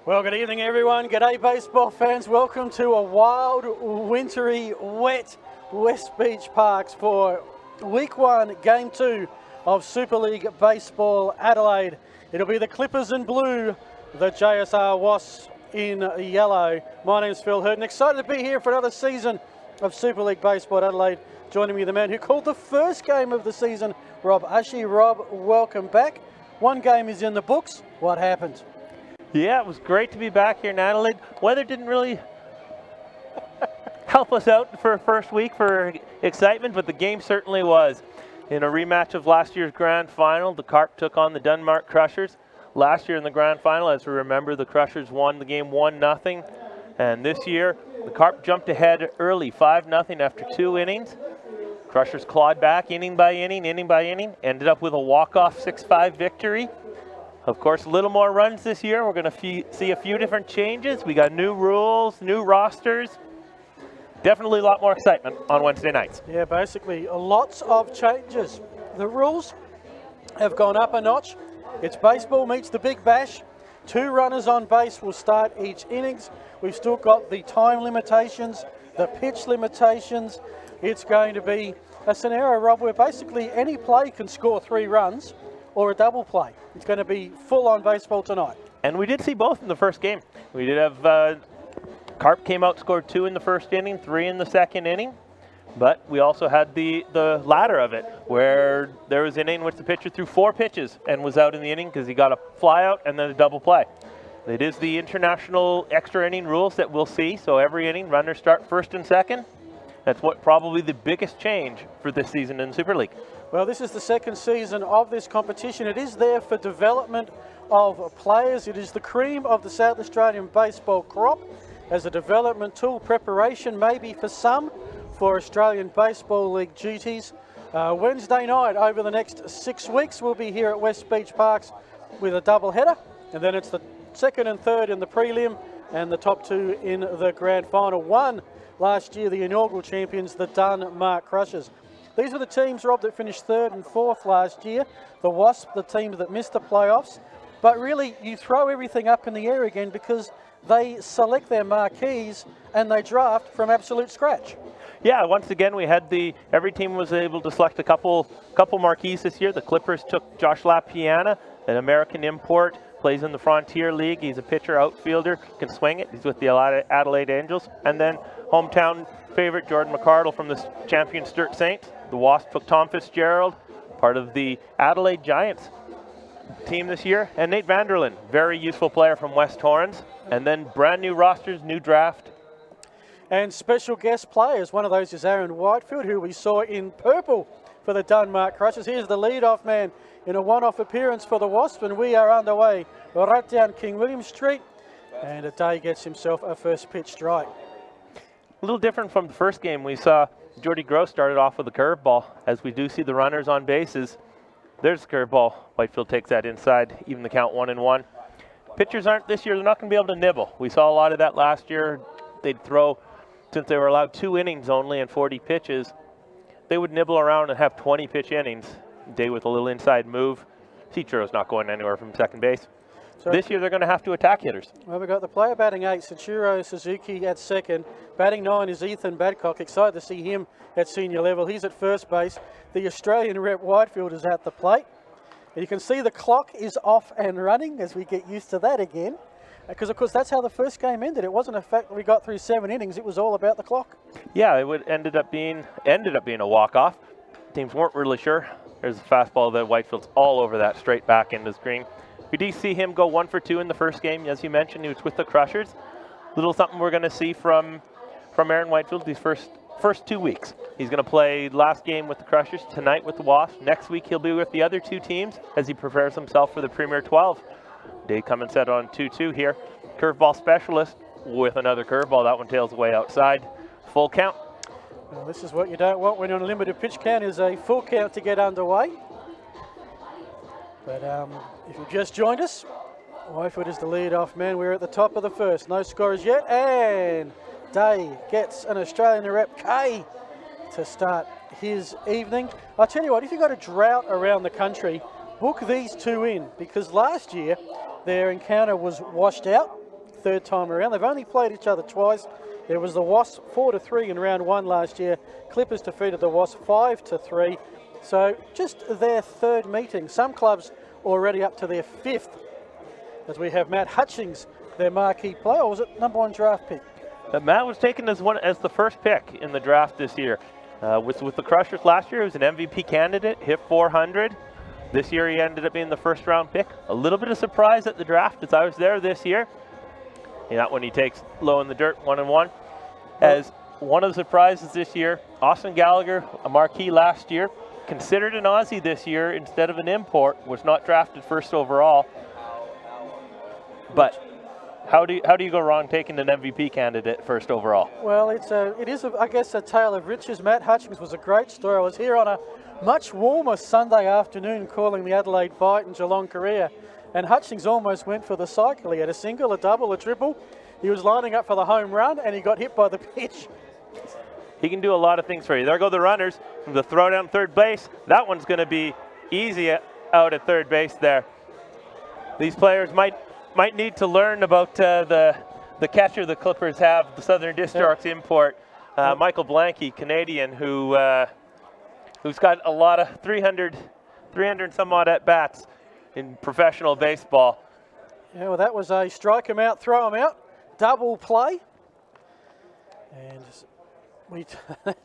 Well, good evening, everyone. G'day, baseball fans. Welcome to a wild, wintry, wet West Beach Parks for Week 1, Game 2 of Super League Baseball Adelaide. It'll be the Clippers in blue, the JSR Wasps in yellow. My name's Phil Hurton. Excited to be here for another season of Super League Baseball Adelaide. Joining me, the man who called the first game of the season, Rob Ushy. Rob, welcome back. One game is in the books. What happened? Yeah, it was great to be back here in Adelaide. Weather didn't really help us out for first week for excitement, but the game certainly was. In a rematch of last year's grand final, the Carp took on the Denmark Crushers. Last year in the grand final, as we remember, the Crushers won the game 1-0. And this year, the Carp jumped ahead early, 5-0 after 2 innings. Crushers clawed back inning by inning, ended up with a walk-off 6-5 victory. Of course, a little more runs this year. We're going to see a few different changes. We got new rules, new rosters. Definitely a lot more excitement on Wednesday nights. Yeah, basically lots of changes. The rules have gone up a notch. It's baseball meets the Big Bash. 2 runners on base will start each innings. We've still got the time limitations, the pitch limitations. It's going to be a scenario, Rob, where basically any play can score 3 runs or a double play. It's going to be full-on baseball tonight. And we did see both in the first game. We did have Carp came out, scored 2 in the first inning, 3 in the second inning. But we also had the latter of it, where there was an inning in which the pitcher threw 4 pitches and was out in the inning because he got a fly out and then a double play. It is the international extra inning rules that we'll see. So every inning, runners start first and second. That's what probably the biggest change for this season in Super League. Well, this is the second season of this competition. It is there for development of players. It is the cream of the South Australian baseball crop as a development tool, preparation maybe for some for Australian Baseball League duties. Wednesday night over the next 6 weeks, we'll be here at West Beach Parks with a double header, and then it's the second and third in the prelim and the top 2 in the grand final. Won last year, the inaugural champions, the Denmark Crushers. These were the teams, Rob, that finished 3rd and 4th last year. The Wasps, the teams that missed the playoffs. But really, you throw everything up in the air again because they select their marquees and they draft from absolute scratch. Yeah, once again, we had every team was able to select a couple marquees this year. The Clippers took Josh LaPiana, an American import, plays in the Frontier League. He's a pitcher, outfielder, can swing it. He's with the Adelaide Angels. And then hometown favorite Jordan McArdle from the champion Sturt Saints. The Wasps took Tom Fitzgerald, part of the Adelaide Giants team this year. And Nate Vanderlyn, very useful player from West Torrens. And then brand new rosters, new draft. And special guest players. One of those is Aaron Whitefield, who we saw in purple for the Denmark Crushers. Here's the leadoff man in a one-off appearance for the Wasps, and we are underway right down King William Street. And Day gets himself a first pitch strike. A little different from the first game. We saw Jordy Gross started off with a curveball. As we do see the runners on bases, there's the curveball. Whitefield takes that inside, even the count 1-1. Pitchers aren't this year, they're not going to be able to nibble. We saw a lot of that last year. They'd throw, since they were allowed 2 innings only and 40 pitches, they would nibble around and have 20 pitch innings. Day with a little inside move. Cichuro's not going anywhere from second base. So this year they're going to have to attack hitters. Well, we've got the player batting 8, Cichuro Suzuki at second. Batting 9 is Ethan Badcock. Excited to see him at senior level. He's at first base. The Australian rep Whitefield is at the plate. And you can see the clock is off and running as we get used to that again. Because, of course, that's how the first game ended. It wasn't a fact that we got through 7 innings. It was all about the clock. Yeah, it ended up being a walk-off. Teams weren't really sure. There's a fastball that Whitefield's all over that, straight back into the screen. We did see him go 1 for 2 in the first game. As you mentioned, he was with the Crushers. Little something we're going to see from Aaron Whitefield these first 2 weeks. He's going to play last game with the Crushers, tonight with the Wasps. Next week he'll be with the other 2 teams as he prepares himself for the Premier 12. Day coming set on 2-2 here. Curveball specialist with another curveball. That one tails away outside. Full count. Well, this is what you don't want when you're on a limited pitch count, is a full count to get underway. But if you've just joined us, Whitefield is the lead-off man. We're at the top of the first. No scorers yet, and Day gets an Australian rep K to start his evening. I'll tell you what, if you've got a drought around the country, book these 2 in, because last year their encounter was washed out. third time around. They've only played each other twice. It was the Wasps 4-3 in round 1 last year. Clippers defeated the Wasps 5-3. So just their third meeting. Some clubs already up to their fifth, as we have Matt Hutchings, their marquee player. Or was it #1 draft pick? Matt was taken as the first pick in the draft this year. With the Crushers last year, he was an MVP candidate, hit 400. This year he ended up being the first round pick. A little bit of surprise at the draft as I was there this year. Not when he takes low in the dirt 1-1. As one of the surprises this year, Austin Gallagher, a marquee last year, considered an Aussie this year instead of an import, was not drafted first overall. But how do you go wrong taking an MVP candidate first overall? Well, it is I guess a tale of riches. Matt Hutchings was a great story. I was here on a much warmer Sunday afternoon calling the Adelaide Bite in Geelong Korea, and Hutchings almost went for the cycle. He had a single, a double, a triple. He was lining up for the home run and he got hit by the pitch. He can do a lot of things for you. There go the runners. The throw down third base. That one's going to be easy out at third base there. These players might need to learn about the catcher the Clippers have, the Southern Districts import, Michael Blanky, Canadian, who's got a lot of 300 some odd at bats in professional baseball. Yeah, well, that was a strike him out, throw him out, double play, and we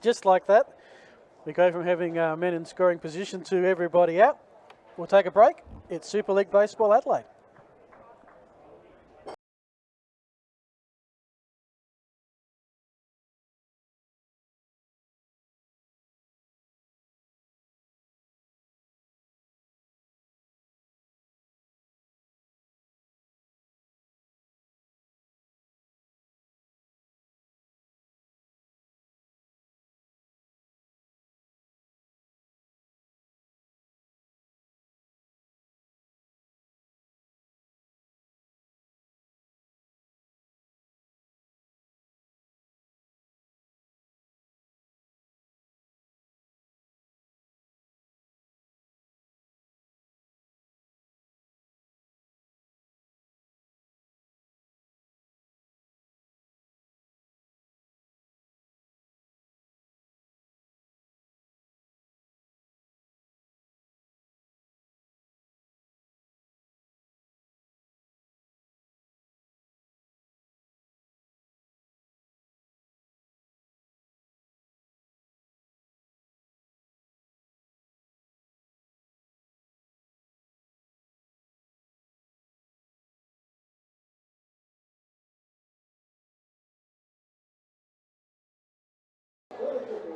just like that, we go from having men in scoring position to everybody out. We'll take a break. It's Super League Baseball Adelaide.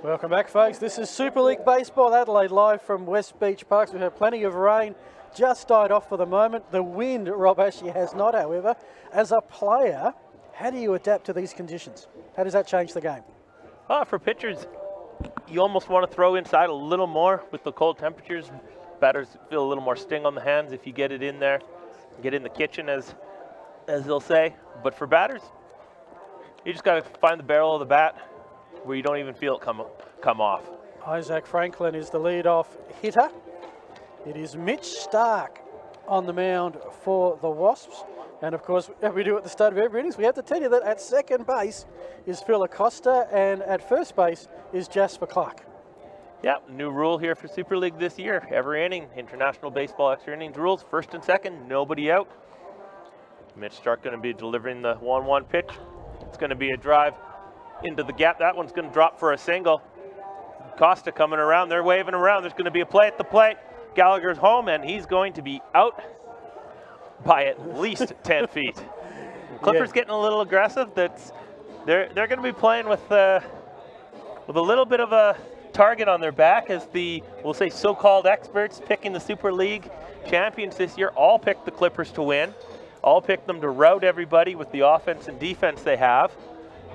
Welcome back, folks. This is Super League Baseball Adelaide, live from West Beach Parks. We've had plenty of rain, just died off for the moment. The wind, Rob Ashley, has not, however. As a player, how do you adapt to these conditions? How does that change the game? For pitchers, you almost want to throw inside a little more with the cold temperatures. Batters feel a little more sting on the hands if you get it in there, get in the kitchen, as they'll say. But for batters, you just got to find the barrel of the bat where you don't even feel it come off. Isaac Franklin is the lead-off hitter. It is Mitch Stark on the mound for the Wasps. And of course, as we do at the start of every innings, we have to tell you that at second base is Phil Acosta and at first base is Jasper Clark. Yeah, new rule here for Super League this year. Every inning, international baseball extra innings rules, first and second, nobody out. Mitch Stark going to be delivering the 1-1 pitch. It's going to be a drive into the gap. That one's going to drop for a single. Costa coming around, they're waving around. There's going to be a play at the plate. Gallagher's home, and he's going to be out by at least 10 feet. Clippers getting a little aggressive. They're going to be playing with a little bit of a target on their back, as we'll say so-called experts picking the Super League champions this year all picked the Clippers to win. All picked them to rout everybody with the offense and defense they have.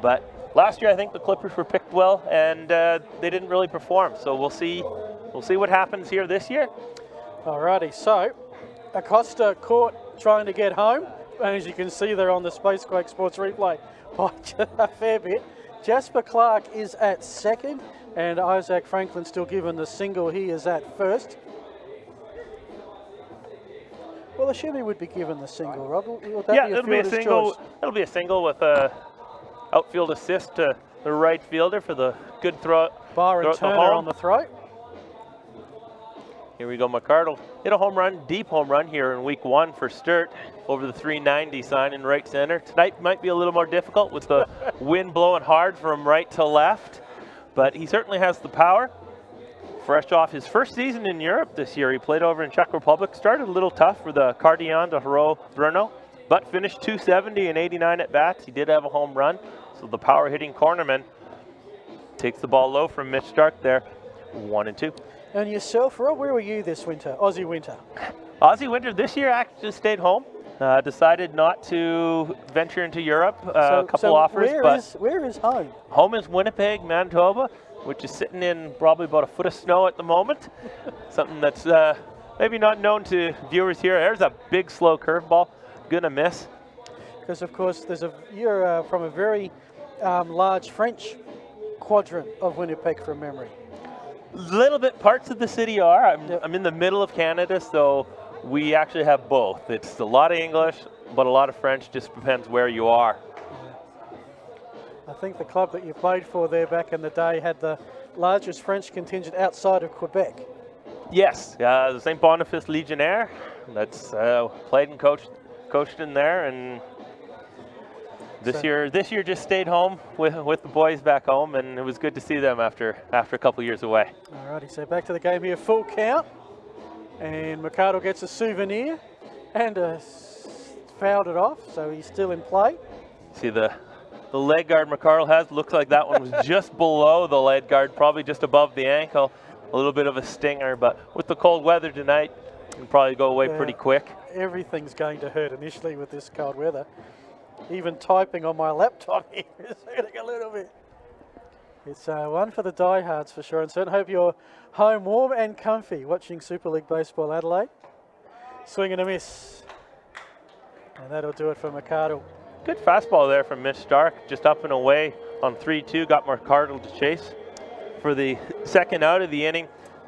But last year, I think the Clippers were picked well, and they didn't really perform. So we'll see what happens here this year. Alrighty, so Acosta caught trying to get home, and as you can see there on the Spacequake Sports replay, by a fair bit. Jasper Clark is at second, and Isaac Franklin still given the single. He is at first. Well, Well, assume he would be given the single, Rob. Would that Yeah, be it'll be a fielder's single. choice? It'll be a single with a outfield assist to the right fielder for the good throw. Byron throw Turner on the throat. Here we go. McCardle hit a home run, deep home run here in week 1 for Sturt over the 390 sign in right center. Tonight might be a little more difficult with the wind blowing hard from right to left, but he certainly has the power. Fresh off his first season in Europe this year, he played over in Czech Republic. Started a little tough for the Cardian de Haro Brno, but finished 270 and 89 at bats. He did have a home run, so the power hitting cornerman takes the ball low from Mitch Stark there, 1-2. And yourself, Rob, where were you this winter, Aussie winter? Aussie winter this year actually stayed home. Decided not to venture into Europe. A couple offers, where is home? Home is Winnipeg, Manitoba, which is sitting in probably about a foot of snow at the moment. Something that's maybe not known to viewers here. There's a big slow curveball, gonna miss. Because of course you're from a very large French quadrant of Winnipeg from memory. Little bit parts of the city are. I'm in the middle of Canada, so we actually have both. It's a lot of English, but a lot of French. Just depends where you are. I think the club that you played for there back in the day had the largest French contingent outside of Quebec. Yes, the St. Boniface Legionnaire. That's played and coached in there, and this year just stayed home with the boys back home, and it was good to see them after a couple years away. Alrighty, so back to the game here, full count, and McCardle gets a souvenir and fouled it off, so he's still in play. See the leg guard McCardle has, looks like that one was just below the leg guard, probably just above the ankle. A little bit of a stinger, but with the cold weather tonight, it'll probably go away pretty quick. Everything's going to hurt initially with this cold weather. Even typing on my laptop here is hurting a little bit. It's one for the diehards for sure, and certainly hope you're home warm and comfy watching Super League Baseball Adelaide. Swing and a miss. And that'll do it for McCardle. Good fastball there from Mitch Stark, just up and away on 3-2, got McCardle to chase for the second out of the inning.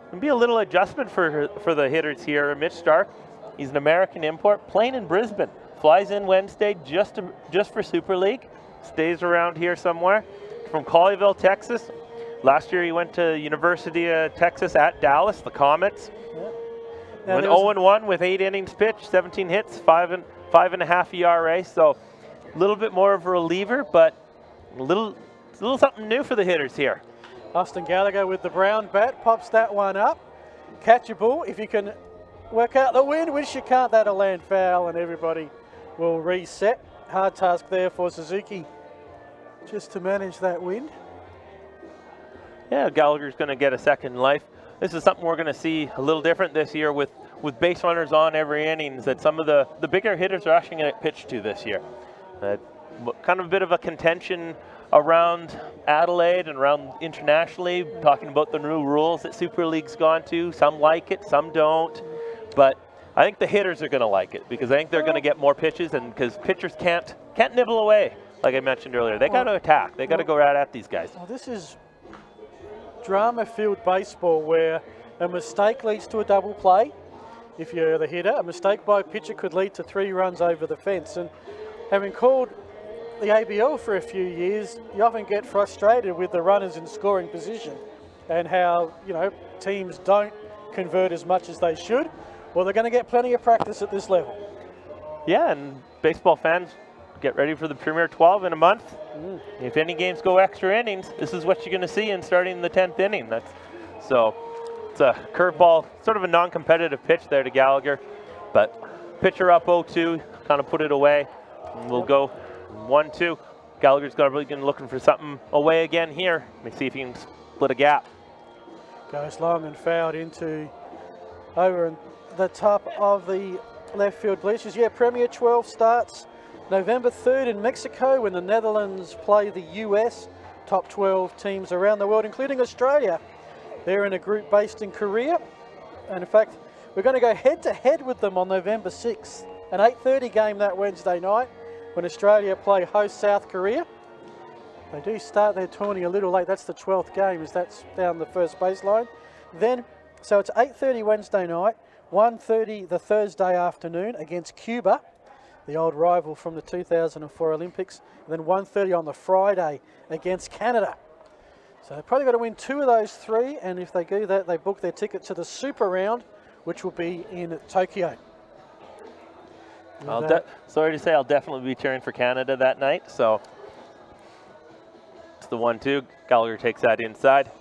It'll be a little adjustment for the hitters here. Mitch Stark, he's an American import, playing in Brisbane. Flies in Wednesday just for Super League. Stays around here somewhere. From Colleyville, Texas. Last year he went to University of Texas at Dallas, the Comets. Yep. Went 0-1 with 8 innings pitched, 17 hits, 5.5 ERA. So a little bit more of a reliever, but a little something new for the hitters here. Austin Gallagher with the brown bat pops that one up. Catchable if you can work out the wind, which you can't. That'll land foul, and everybody will reset. Hard task there for Suzuki just to manage that wind. Yeah, Gallagher's going to get a second life. This is something we're going to see a little different this year with base runners on every innings, that some of the bigger hitters are actually going to get pitched to this year. Kind of a bit of a contention around Adelaide and around internationally, talking about the new rules that Super League's gone to. Some like it, some don't. But I think the hitters are going to like it because I think they're going to get more pitches, and because pitchers can't nibble away, like I mentioned earlier. They got to attack. They got to go right at these guys. Well, this is drama-filled baseball where a mistake leads to a double play. If you're the hitter, a mistake by a pitcher could lead to 3 runs over the fence. And having called the ABL for a few years, you often get frustrated with the runners in scoring position and how, teams don't convert as much as they should. Well, they're going to get plenty of practice at this level. Yeah, and baseball fans, get ready for the Premier 12 in a month. If any games go extra innings, this is what you're going to see in starting in the 10th inning. So it's a curveball, sort of a non-competitive pitch there to Gallagher. But pitcher up 0-2, kind of put it away. And we'll go 1-2. Gallagher's really going to looking for something away again here. Let me see if he can split a gap. Goes long and fouled over in the top of the left field bleachers. Yeah, Premier 12 starts November 3rd in Mexico when the Netherlands play the US. Top 12 teams around the world, including Australia. They're in a group based in Korea. And in fact, we're going to go head-to-head with them on November 6th. An 8:30 game that Wednesday night when Australia play host South Korea. They do start their tourney a little late. That's the 12th game, as that's down the first baseline. Then, so it's 8:30 Wednesday night. 1:30 the Thursday afternoon against Cuba, the old rival from the 2004 Olympics, and then 1:30 on the Friday against Canada. So they've probably got to win 2 of those 3, and if they do that, they book their ticket to the Super Round, which will be in Tokyo. Sorry to say, I'll definitely be cheering for Canada that night. So it's the 1-2. Gallagher takes that inside.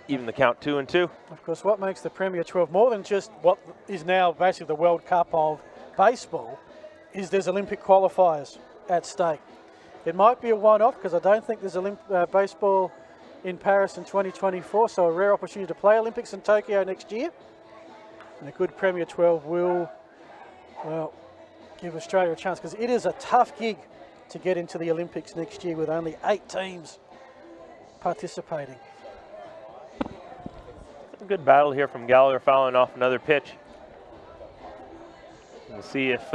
Even the count 2-2. Of course, what makes the Premier 12 more than just what is now basically the World Cup of baseball is there's Olympic qualifiers at stake. It might be a one-off because I don't think there's baseball in Paris in 2024, so a rare opportunity to play Olympics in Tokyo next year. And a good Premier 12 will, well, give Australia a chance because it is a tough gig to get into the Olympics next year with only 8 teams participating. A good battle here from Gallagher fouling off another pitch. We'll see if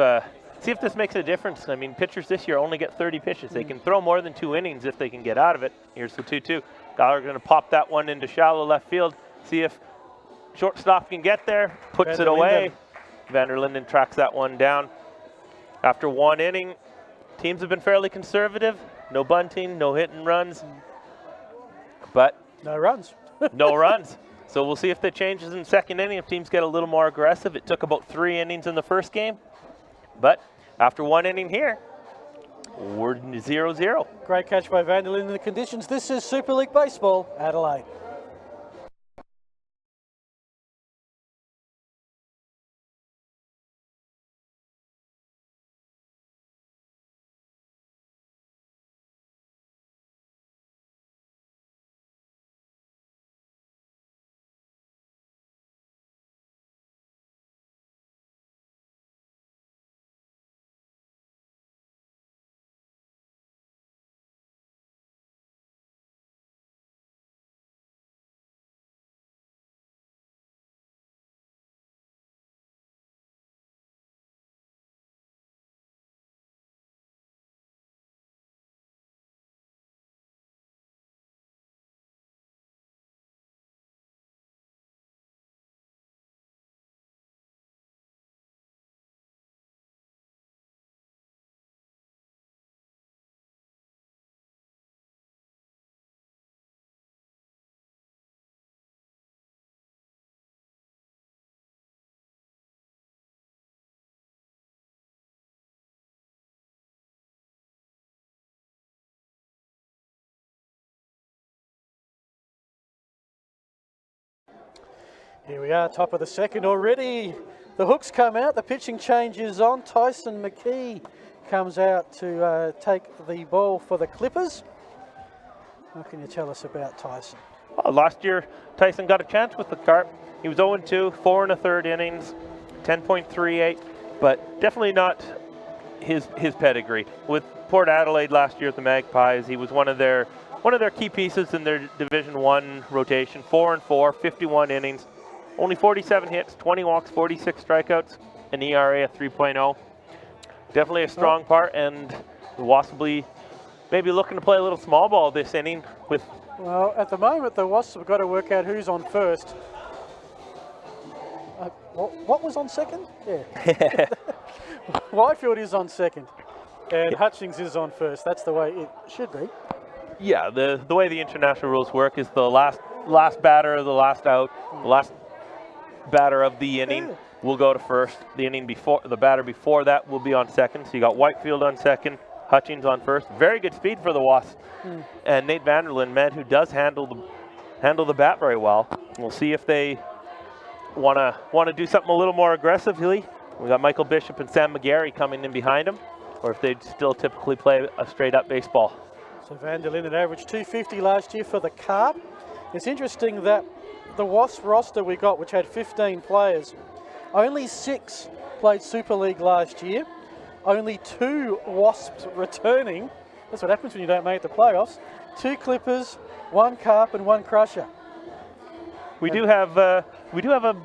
this makes a difference. I mean, pitchers this year only get 30 pitches. They can throw more than 2 innings if they can get out of it. Here's the 2-2. Gallagher going to pop that one into shallow left field. See if shortstop can get there. Puts it away. Van der Linden tracks that one down. After 1 inning, teams have been fairly conservative. No bunting, no hit and runs. But no runs. No runs. So we'll see if that changes in the second inning, if teams get a little more aggressive. It took about 3 innings in the first game. But after 1 inning here, we're 0-0. Great catch by Van der Linden in the conditions. This is Super League Baseball, Adelaide. Here we are, top of the second already. The hooks come out, the pitching change is on. Tyson McKee comes out to take the ball for the Clippers. What can you tell us about Tyson? Well, last year, Tyson got a chance with the Carp. He was 0-2, 4 1/3 innings, 10.38, but definitely not his pedigree. With Port Adelaide last year at the Magpies, he was one of their key pieces in their Division 1 rotation. 4-4, 51 innings. Only 47 hits, 20 walks, 46 strikeouts, an ERA of 3.0. Definitely a strong part, and Wasps maybe looking to play a little small ball this inning. Well, at the moment, the Wasps have got to work out who's on first. What was on second? Yeah. Whitefield is on second, and Hutchings is on first. That's the way it should be. Yeah, the way the international rules work is the last batter, the last out, the last batter of the inning will go to first. The batter before that will be on second. So you got Whitefield on second, Hutchings on first. Very good speed for the Wasps. And Nate Van der Linden, man who does handle the bat very well. We'll see if they want to do something a little more aggressively. We got Michael Bishop and Sam McGarry coming in behind him, or if they'd still typically play a straight up baseball. So Van der Linden averaged 250 last year for the Carp. It's interesting that the Wasp roster we got, which had 15 players, only 6 played Super League last year. Only 2 Wasps returning. That's what happens when you don't make the playoffs. 2 Clippers, 1 Carp, and 1 Crusher. We do have a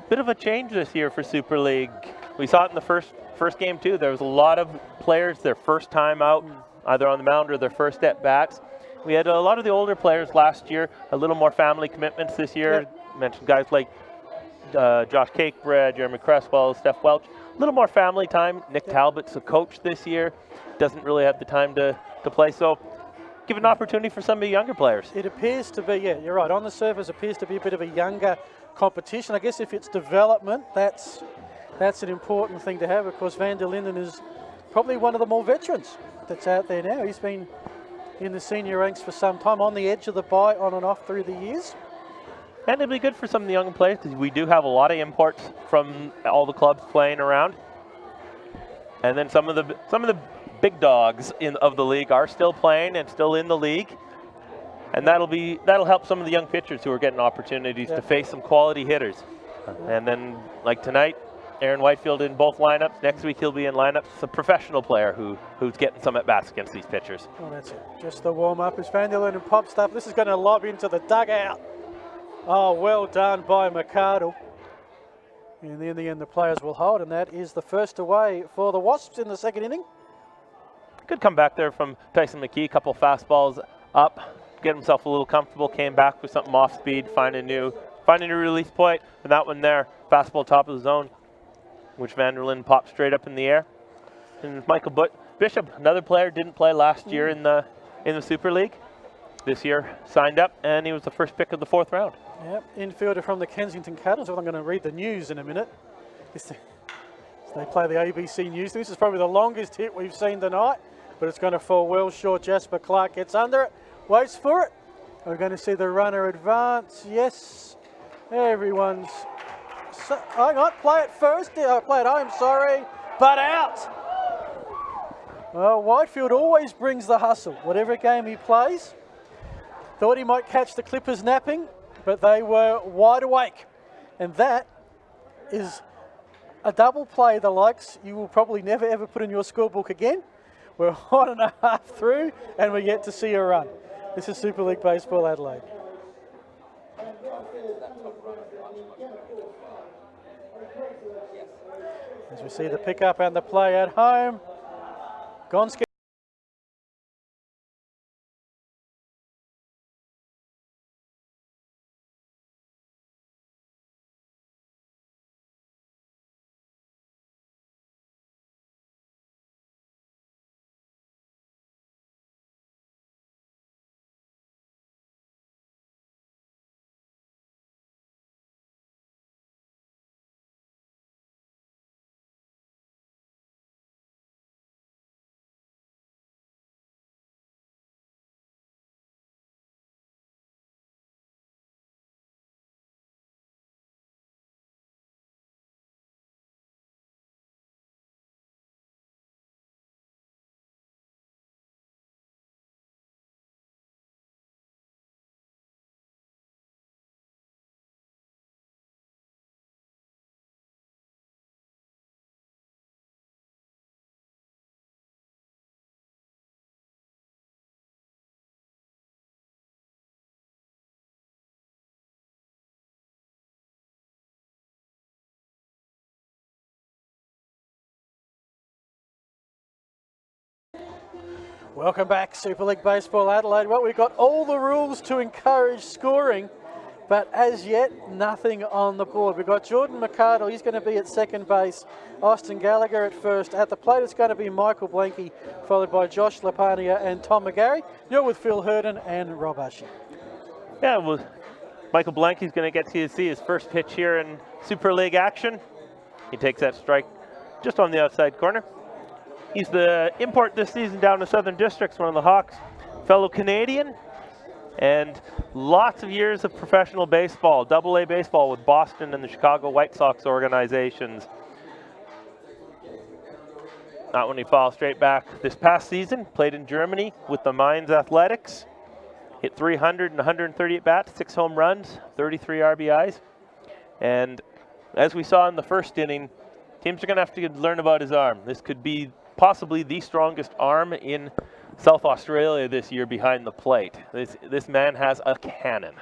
bit of a change this year for Super League. We saw it in the first game too. There was a lot of players their first time out, either on the mound or their first at bats. We had a lot of the older players last year, a little more family commitments this year. Yep. Mentioned guys like Josh Cakebread, Jeremy Cresswell, Steph Welch. A little more family time. Nick Talbot's a coach this year. Doesn't really have the time to play. So give an opportunity for some of the younger players. It appears to be, yeah, you're right. On the surface, appears to be a bit of a younger competition. I guess if it's development, that's an important thing to have. Of course, Van der Linden is probably one of the more veterans that's out there now. He's been in the senior ranks for some time, on the edge of the bye, on and off through the years. And it'll be good for some of the young players because we do have a lot of imports from all the clubs playing around. And then some of the big dogs of the league are still playing and still in the league. And that'll help some of the young pitchers who are getting opportunities to face some quality hitters. And then, like tonight, Aaron Whitefield in both lineups. Next week he'll be in lineups. It's a professional player who's getting some at-bats against these pitchers. Oh, that's it. Just the warm-up. As Van der Linden pops up, this is going to lob into the dugout. Oh, well done by McArdle. And in the end, the players will hold, and that is the first away for the Wasps in the second inning. Good come back there from Tyson McKee. A couple fastballs up, get himself a little comfortable, came back with something off speed, find a new release point, and that one there, fastball top of the zone, which Van der Linden popped straight up in the air. And Michael Bishop, another player, didn't play last year in the Super League. This year signed up, and he was the first pick of the 4th round. Yep, infielder from the Kensington Cutters. Well, I'm going to read the news in a minute. They play the ABC News. This is probably the longest hit we've seen tonight, but it's going to fall well short. Jasper Clark gets under it, waits for it. We're going to see the runner advance. Yes, everyone's... hang on, play it first. Play it home, sorry, but out. Well, Whitefield always brings the hustle, whatever game he plays. Thought he might catch the Clippers napping, but they were wide awake. And that is a double play, the likes you will probably never ever put in your scorebook again. We're 1.5 through, and we're yet to see a run. This is Super League Baseball Adelaide. As we see the pickup and the play at home. Gonski. Welcome back, Super League Baseball Adelaide. Well, we've got all the rules to encourage scoring, but as yet, nothing on the board. We've got Jordan McArdle, he's going to be at second base. Austin Gallagher at first. At the plate, it's going to be Michael Blanky, followed by Josh Lapania and Tom McGarry. You're with Phil Herden and Rob Usher. Yeah, well, Michael Blanky's going to get to see his first pitch here in Super League action. He takes that strike just on the outside corner. He's the import this season down to Southern Districts, one of the Hawks, fellow Canadian, and lots of years of professional baseball, AA baseball with Boston and the Chicago White Sox organizations. Not when he falls straight back. This past season, played in Germany with the Mainz Athletics, hit 300 and 130 at bats, 6 home runs, 33 RBIs, and as we saw in the first inning, teams are going to have to learn about his arm. This could be possibly the strongest arm in South Australia this year behind the plate. This man has a cannon.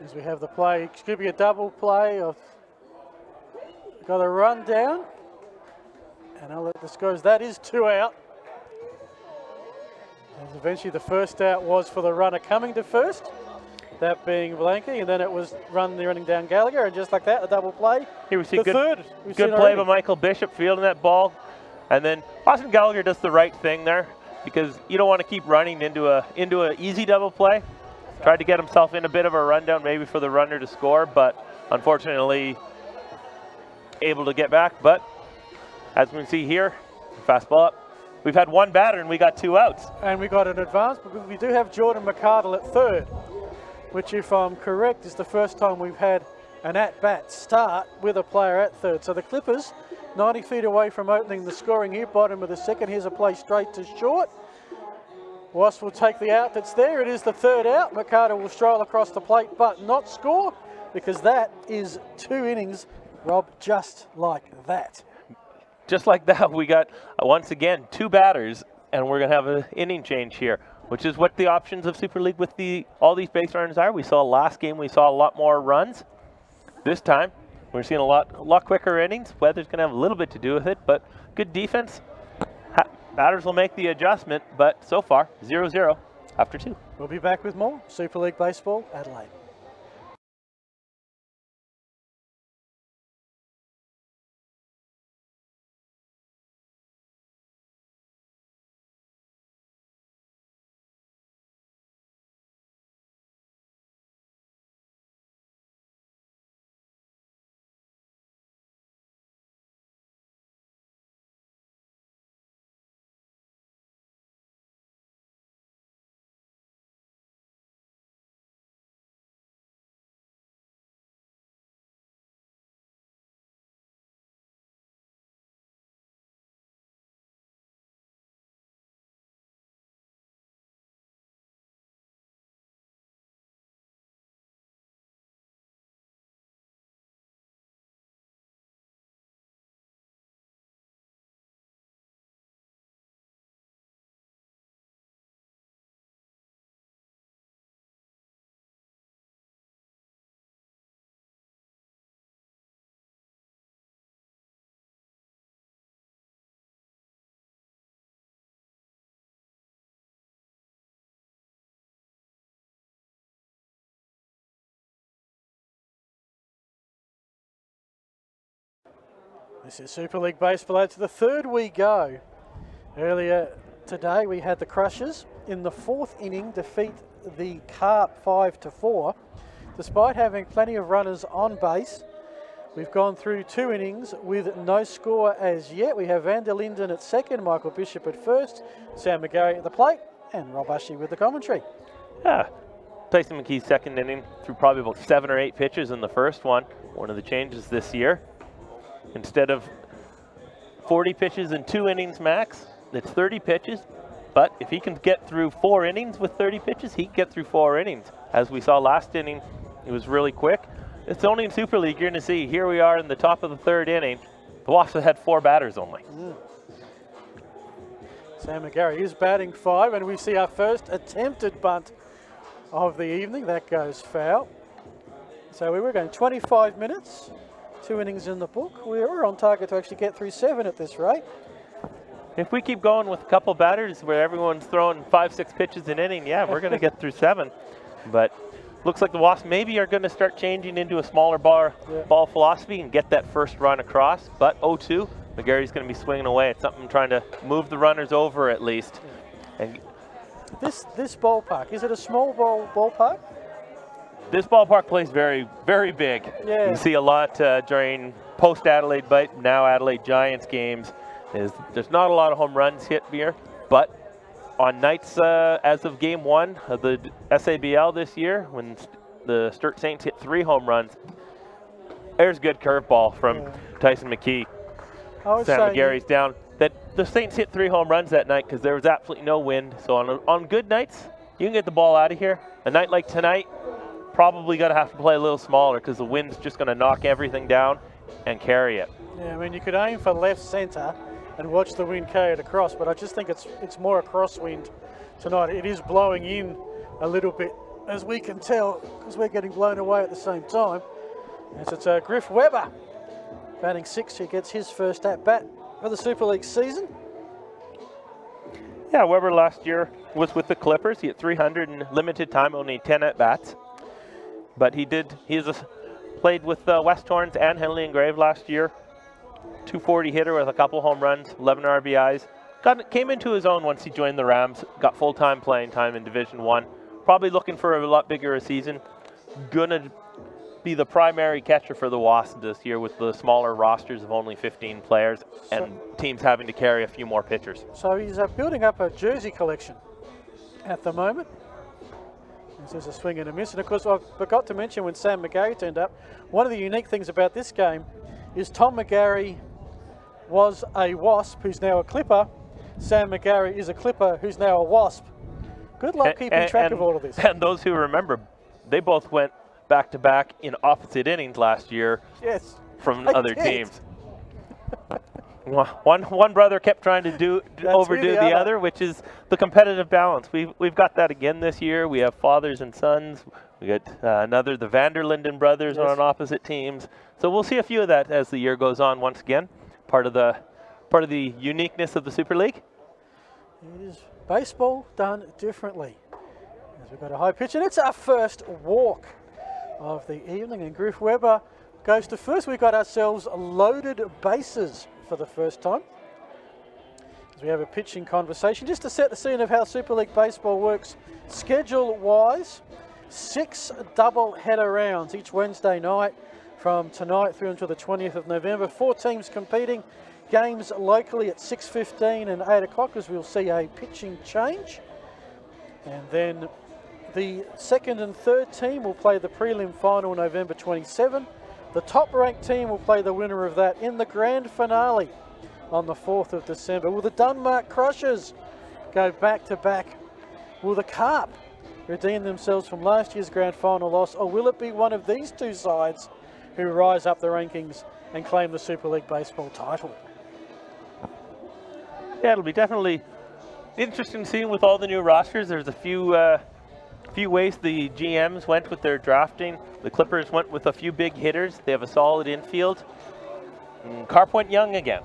As we have the play, it could be a double play of got a run down, and I'll let this go. That is 2 out. And eventually the first out was for the runner coming to first. that being Blanky, and then it was running down Gallagher, and just like that, a double play. Here we see the good, third. good play by Michael Bishop fielding that ball. And then Austin Gallagher does the right thing there, because you don't want to keep running into a easy double play. Tried to get himself in a bit of a rundown maybe for the runner to score, but unfortunately able to get back. But as we can see here, fastball up. We've had one batter and we got 2 outs. And we got an advance, but we do have Jordan McArdle at third, which, if I'm correct, is the first time we've had an at-bat start with a player at third. So the Clippers, 90 feet away from opening the scoring here, bottom of the second. Here's a play straight to short. Wasps will take the out that's there. It is the third out. McArdle will stroll across the plate but not score, because that is 2 innings, Rob, just like that. Just like that, we got, once again, 2 batters, and we're going to have an inning change here, which is what the options of Super League with all these base runners are. We saw last game, we saw a lot more runs. This time, we're seeing a lot quicker innings. Weather's going to have a little bit to do with it, but good defense. Batters will make the adjustment, but so far, 0-0 after 2. We'll be back with more Super League Baseball, Adelaide. This is Super League Baseball. To the third we go. Earlier today we had the Crushers in the 4th inning defeat the Carp 5-4. Despite having plenty of runners on base, we've gone through 2 innings with no score as yet. We have Van der Linden at second, Michael Bishop at first, Sam McGarry at the plate, and Rob Ushy with the commentary. Yeah, Tyson McKee's second inning threw probably about 7 or 8 pitches in the first one. One of the changes this year. Instead of 40 pitches in 2 innings max, it's 30 pitches. But if he can get through 4 innings with 30 pitches, he can get through 4 innings. As we saw last inning, it was really quick. It's only in Super League you're going to see. Here we are in the top of the 3rd inning. The Wasps had 4 batters only. Sam McGarry is batting 5, and we see our first attempted bunt of the evening. That goes foul. So we were going 25 minutes. 2 innings in the book. We're on target to actually get through 7 at this rate. If we keep going with a couple batters where everyone's throwing 5-6 pitches an inning, yeah, we're going to get through 7. But looks like the Wasps maybe are going to start changing into a smaller ball philosophy and get that first run across. But 0-2, McGarry's going to be swinging away. It's something trying to move the runners over at least. And this ballpark, is it a small ballpark? This ballpark plays very, very big. Yeah. You see a lot during post-Adelaide, but now Adelaide Giants games. There's not a lot of home runs hit here, but on nights as of Game 1 of the SABL this year, when the Sturt Saints hit 3 home runs, there's a good curveball from Tyson McKee. Sam McGarry's down. That the Saints hit 3 home runs that night because there was absolutely no wind. So on good nights, you can get the ball out of here. A night like tonight, probably going to have to play a little smaller because the wind's just going to knock everything down and carry it. Yeah, I mean, you could aim for left centre and watch the wind carry it across, but I just think it's more a crosswind tonight. It is blowing in a little bit, as we can tell, because we're getting blown away at the same time. As it's Griff Weber batting 6, who gets his first at-bat for the Super League season. Yeah, Weber last year was with the Clippers. He had 300 in limited time, only 10 at-bats. But he played with West Torrens and Henley and Grave last year. 240 hitter with a couple home runs, 11 RBIs. Came into his own once he joined the Rams, got full-time playing time in Division 1. Probably looking for a lot bigger a season. Gonna be the primary catcher for the Wasps this year with the smaller rosters of only 15 players and teams having to carry a few more pitchers. So he's building up a jersey collection at the moment. There's a swing and a miss. And of course, I forgot to mention when Sam McGarry turned up, one of the unique things about this game is Tom McGarry was a Wasp who's now a Clipper. Sam McGarry is a Clipper who's now a Wasp. Good luck keeping track of all of this. And those who remember, they both went back-to-back in opposite innings last year. Yes, from other teams. One brother kept trying to overdo the other, which is the competitive balance. We've got that again this year. We have fathers and sons. We got the Vanderlinden brothers on opposite teams. So we'll see a few of that as the year goes on. Once again, part of the uniqueness of the Super League. It is baseball done differently. As we've got a high pitch, and it's our first walk of the evening. And Griff Weber goes to first. We've got ourselves loaded bases for the first time. As we have a pitching conversation, just to set the scene of how Super League Baseball works schedule-wise. 6 double-header rounds each Wednesday night from tonight through until the 20th of November. 4 teams competing. Games locally at 6:15 and 8 o'clock as we'll see a pitching change. And then the second and third team will play the prelim final November 27. The top-ranked team will play the winner of that in the grand finale on the 4th of December. Will the Denmark Crushers go back-to-back? Will the Carp redeem themselves from last year's grand final loss, or will it be one of these two sides who rise up the rankings and claim the Super League Baseball title? Yeah, it'll be definitely interesting seeing with all the new rosters. There's a few ways the GMs went with their drafting. The Clippers went with a few big hitters. They have a solid infield. Carp went young again.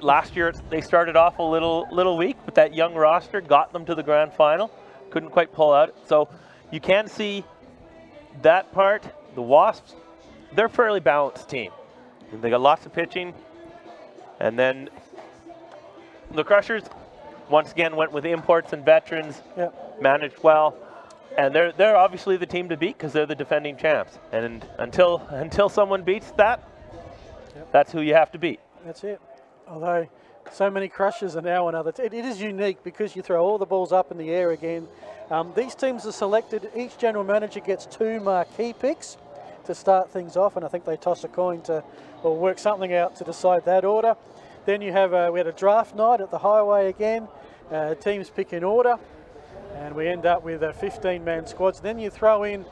Last year they started off a little weak, but that young roster got them to the grand final. Couldn't quite pull out. So you can see that part. The Wasps, they're a fairly balanced team. They got lots of pitching. And then the Crushers, once again, went with imports and veterans, managed well. And they're obviously the team to beat because they're the defending champs. And until someone beats that, that's who you have to beat. That's it. Although so many Crushers are now on other it is unique because you throw all the balls up in the air again. These teams are selected. Each general manager gets 2 marquee picks to start things off, and I think they toss a coin or work something out to decide that order. Then you have we had a draft night at the Highway again. Teams pick in order, and we end up with 15-man squads. Then you throw in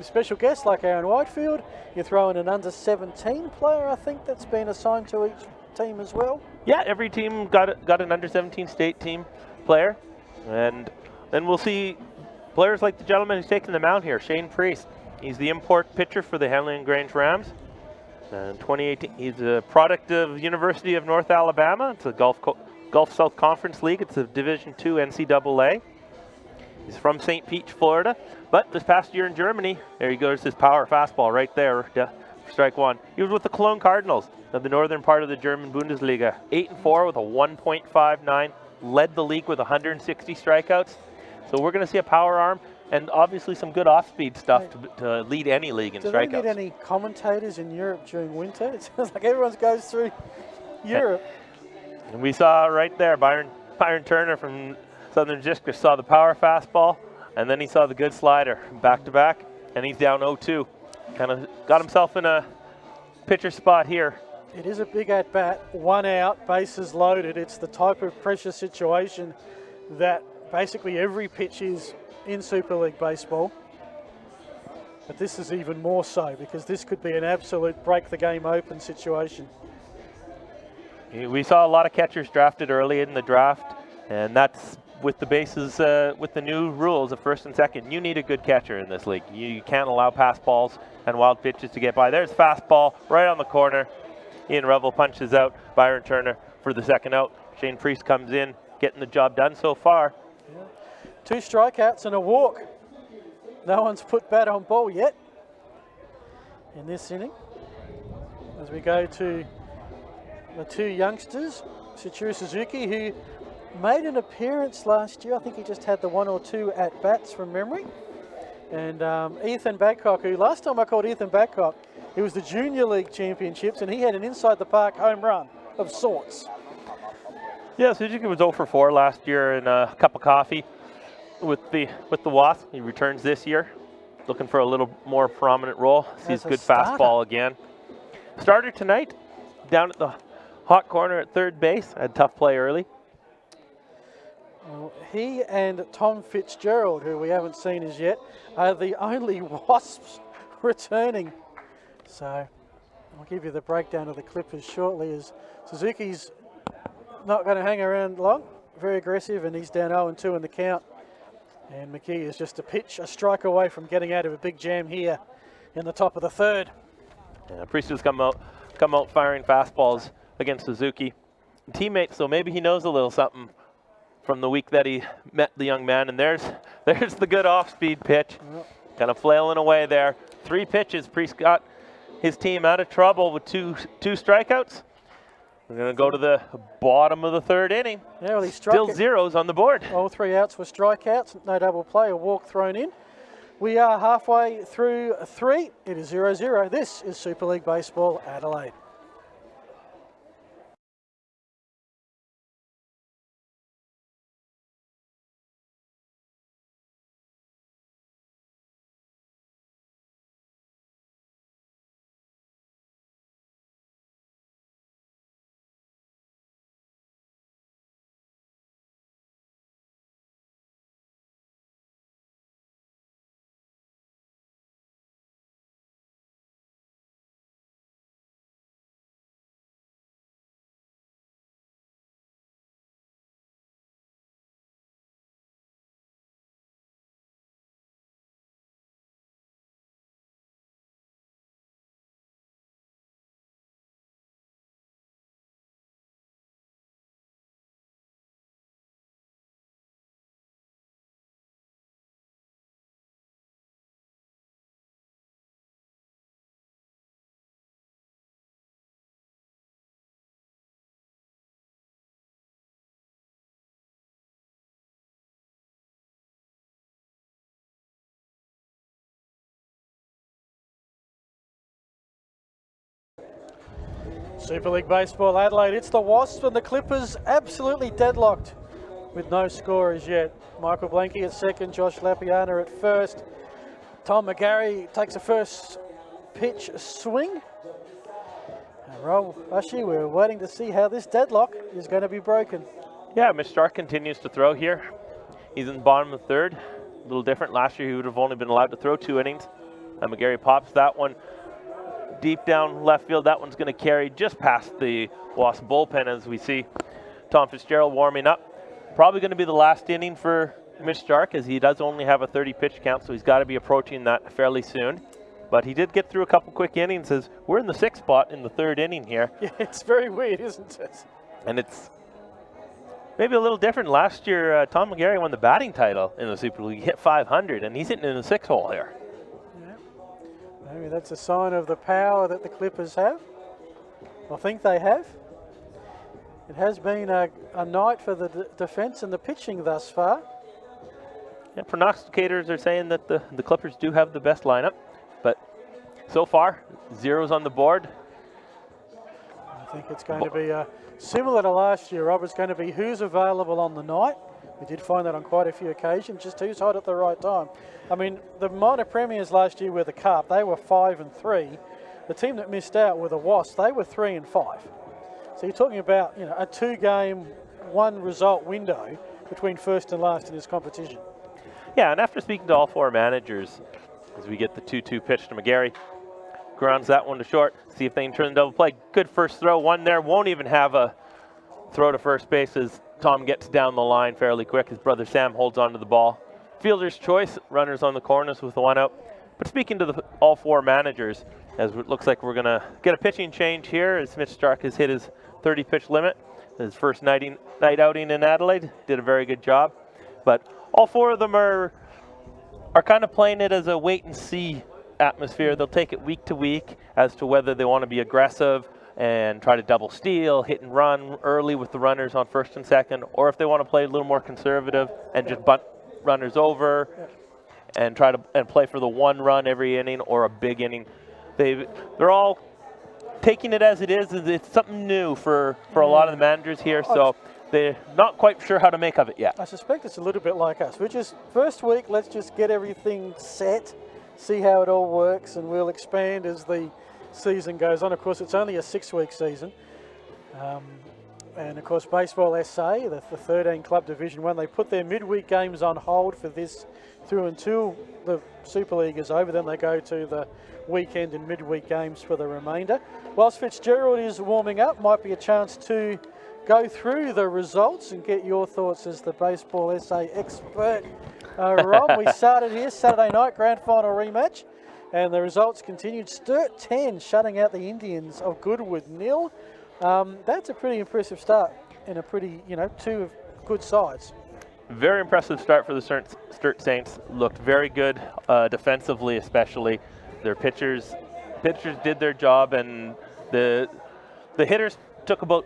special guests like Aaron Whitefield. You throw in an under-17 player, I think, that's been assigned to each team as well. Yeah, every team got an under-17 state team player, and then we'll see players like the gentleman who's taking them out here, Shane Priest. He's the import pitcher for the Henley and Grange Rams. In 2018, he's a product of University of North Alabama. It's a Gulf South Conference League. It's a Division II NCAA. He's from St. Pete, Florida. But this past year in Germany, there he goes, his power fastball right there, strike one. He was with the Cologne Cardinals of the northern part of the German Bundesliga. 8-4 with a 1.59, led the league with 160 strikeouts. So we're going to see a power arm and obviously some good off-speed stuff to lead any league in strikeouts. Do they get any commentators in Europe during winter? It sounds like everyone goes through Europe. And we saw right there, Byron Turner from Southern District saw the power fastball, and then he saw the good slider back-to-back, and he's down 0-2. Kind of got himself in a pitcher spot here. It is a big at-bat, 1 out, bases loaded. It's the type of pressure situation that basically every pitch is in Super League Baseball. But this is even more so because this could be an absolute break-the-game-open situation. We saw a lot of catchers drafted early in the draft, and that's with the bases, with the new rules of first and second. You need a good catcher in this league. You can't allow pass balls and wild pitches to get by. There's fastball right on the corner. Ian Revel punches out Byron Turner for the second out. Shane Priest comes in, getting the job done so far. Yeah. 2 strikeouts and a walk. No one's put bat on ball yet. in this inning. As we go to the two youngsters, Sachiro Suzuki, who made an appearance last year. I think he just had the 1 or 2 at-bats from memory. And Ethan Badcock, who last time I called Ethan Badcock, it was the Junior League Championships, and he had an inside-the-park home run of sorts. Yeah, Suzuki was 0 for 4 last year in a cup of coffee with the Wasps. He returns this year, looking for a little more prominent role. Sees good fastball again. Starter tonight, down at the hot corner at third base. Had a tough play early. Well, he and Tom Fitzgerald, who we haven't seen as yet, are the only Wasps returning. So I'll give you the breakdown of the Clippers shortly, as Suzuki's not going to hang around long. Very aggressive, and he's down 0-2 in the count. And McKee is just a strike away from getting out of a big jam here in the top of the third. Yeah, Priest has come out firing fastballs against Suzuki. Teammates, so maybe he knows a little something from the week that he met the young man. And there's the good off-speed pitch. Yep. Kind of flailing away there. 3 pitches. Priest got his team out of trouble with two strikeouts. We're going to go to the bottom of the third inning. Yeah, well, he struck Still zeros on the board. All 3 outs were strikeouts. No double play, a walk thrown in. We are halfway through 3. It is 0-0. This is Super League Baseball Adelaide. Super League Baseball Adelaide, it's the Wasps and the Clippers absolutely deadlocked with no scorers yet. Michael Blanky at second, Josh Lapiana at first. Tom McGarry takes a first pitch swing. And Rob Ushy, we're waiting to see how this deadlock is going to be broken. Yeah, Mitch Stark continues to throw here. He's in the bottom of the third. A little different. Last year he would have only been allowed to throw 2 innings. And McGarry pops that one deep down left field. That one's going to carry just past the Wasp bullpen as we see Tom Fitzgerald warming up. Probably going to be the last inning for Mitch Stark, as he does only have a 30 pitch count, so he's got to be approaching that fairly soon. But he did get through a couple quick innings, as we're in the 6th spot in the 3rd inning here. Yeah, it's very weird, isn't it? And it's maybe a little different. Last year, Tom McGarry won the batting title in the Super League. He hit 500, and he's hitting in the 6th hole here. Maybe that's a sign of the power that the Clippers have. I think they have. It has been a night for the defense and the pitching thus far. Yeah, prognosticators are saying that the Clippers do have the best lineup, but so far, zeros on the board. I think it's going to be similar to last year, Rob. It's going to be who's available on the night. We did find that on quite a few occasions, just who's hot at the right time. I mean, the minor premiers last year were the Carp. They were 5-3. The team that missed out were the Wasps. They were 3-5. So you're talking about, you know, a 2-game, 1-result window between first and last in this competition. Yeah, and after speaking to all 4 managers, as we get the 2-2 pitch to McGarry, grounds that one to short, see if they can turn the double play. Good first throw, one there, won't even have a throw to first base as Tom gets down the line fairly quick. His brother Sam holds onto the ball. Fielder's choice, runners on the corners with the 1 out. But speaking to all 4 managers, as it looks like we're going to get a pitching change here, as Mitch Stark has hit his 30-pitch limit. His first night outing in Adelaide, did a very good job. But all 4 of them are kind of playing it as a wait-and-see atmosphere. They'll take it week to week as to whether they want to be aggressive and try to double steal, hit and run early with the runners on first and second, or if they want to play a little more conservative and just bunt runners over and try to play for the one run every inning or a big inning. They're all taking it as it is. It's something new for a lot of the managers here, so they're not quite sure how to make of it yet. I suspect it's a little bit like us. We're just, first week, let's just get everything set, see how it all works, and we'll expand as the season goes on. Of course, it's only a 6-week season. And of course, Baseball SA, the 13 club Division 1, they put their midweek games on hold for this through until the Super League is over. Then they go to the weekend and midweek games for the remainder. Whilst Fitzgerald is warming up, might be a chance to go through the results and get your thoughts as the Baseball SA expert. Rob, we started here Saturday night, grand final rematch, and the results continued. Sturt 10 shutting out the Indians of Goodwood 0. That's a pretty impressive start in a pretty, two good sides. Very impressive start for the Sturt Saints. Looked very good defensively, especially. Their pitchers did their job, and the hitters took about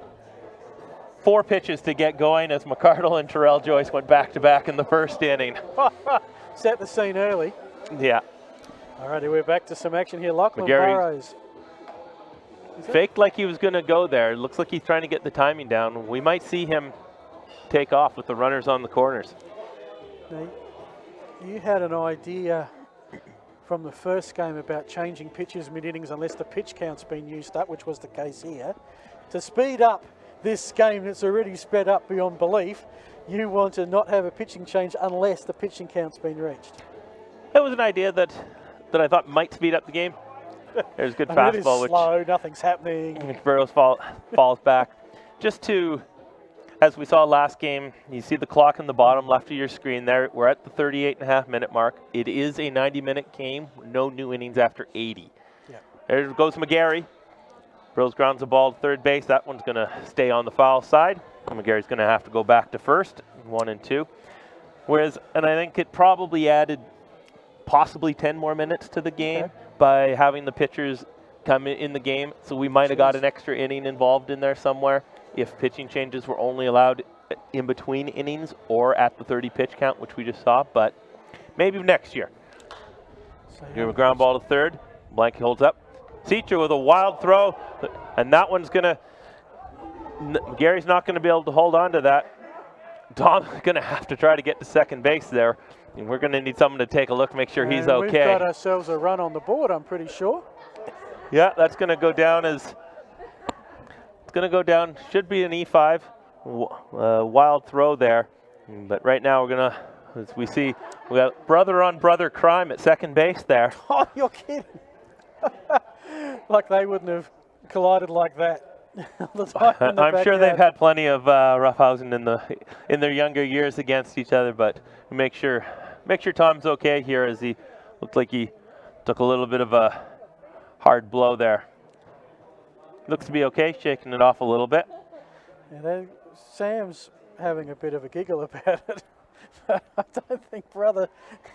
4 pitches to get going as McCardle and Terrell Joyce went back-to-back in the first inning. Set the scene early. Yeah. All righty, we're back to some action here. Lachlan McGarry Burrows. Faked like he was going to go there. Looks like he's trying to get the timing down. We might see him take off with the runners on the corners. Now, you had an idea from the first game about changing pitches mid-innings unless the pitch count's been used up, which was the case here. To speed up this game that's already sped up beyond belief, you want to not have a pitching change unless the pitching count's been reached. That was an idea that I thought might speed up the game. There's good fastball, it is slow, nothing's happening. Which Burrows falls back. Just to, as we saw last game, you see the clock in the bottom left of your screen there. We're at the 38.5-minute mark. It is a 90-minute game, no new innings after 80. Yeah. There goes McGarry. Burrows grounds the ball to third base. That one's going to stay on the foul side. McGarry's going to have to go back to first, 1 and 2. Whereas, and I think it probably added possibly 10 more minutes to the game by having the pitchers come in the game. So we might have got an extra inning involved in there somewhere if pitching changes were only allowed in between innings or at the 30 pitch count, which we just saw, but maybe next year. Give a ground ball to third. Blanky holds up. Citra with a wild throw, and that one's going to, Gary's not going to be able to hold on to that. Tom's going to have to try to get to second base there. And we're going to need someone to take a look, make sure he's okay. We've got ourselves a run on the board, I'm pretty sure. Yeah, that's going to go down as, it's going to go down, should be an E5. Wild throw there. But right now we're going to, as we see, we got brother-on-brother crime at second base there. Oh, you're kidding. Like they wouldn't have collided like that. I'm sure they've had plenty of roughhousing in their younger years against each other, but make sure Tom's okay here, as he looked like he took a little bit of a hard blow there. Looks to be okay, shaking it off a little bit. Yeah, Sam's having a bit of a giggle about it. I don't think brother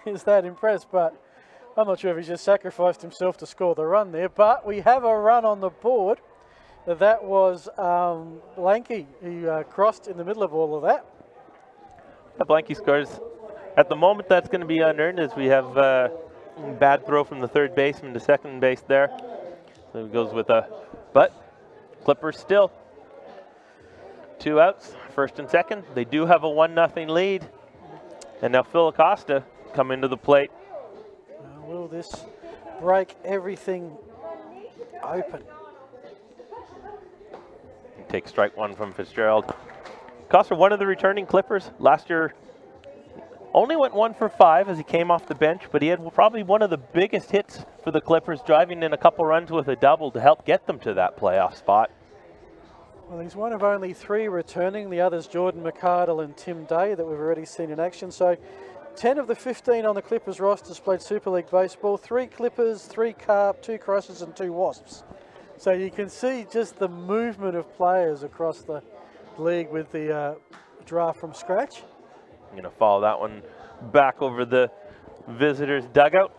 is that impressed, but I'm not sure if he's just sacrificed himself to score the run there. But we have a run on the board. That was Blanky, who crossed in the middle of all of that. Blanky scores. At the moment, that's going to be unearned as we have bad throw from the third baseman to second base there. So he goes with a, but Clippers still 2 outs, first and second. They do have a 1-0 lead. And now Phil Acosta come into the plate. Will this break everything open? Take strike 1 from Fitzgerald. Acosta, one of the returning Clippers last year, only went 1 for 5 as he came off the bench, but he had probably one of the biggest hits for the Clippers, driving in a couple runs with a double to help get them to that playoff spot. Well, he's one of only 3 returning. The others, Jordan McCardle and Tim Day, that we've already seen in action. So 10 of the 15 on the Clippers rosters played Super League baseball. 3 Clippers, 3 Carp, 2 Crosses and 2 Wasps. So you can see just the movement of players across the league with the draft from scratch. I'm going to follow that one back over the visitors' dugout.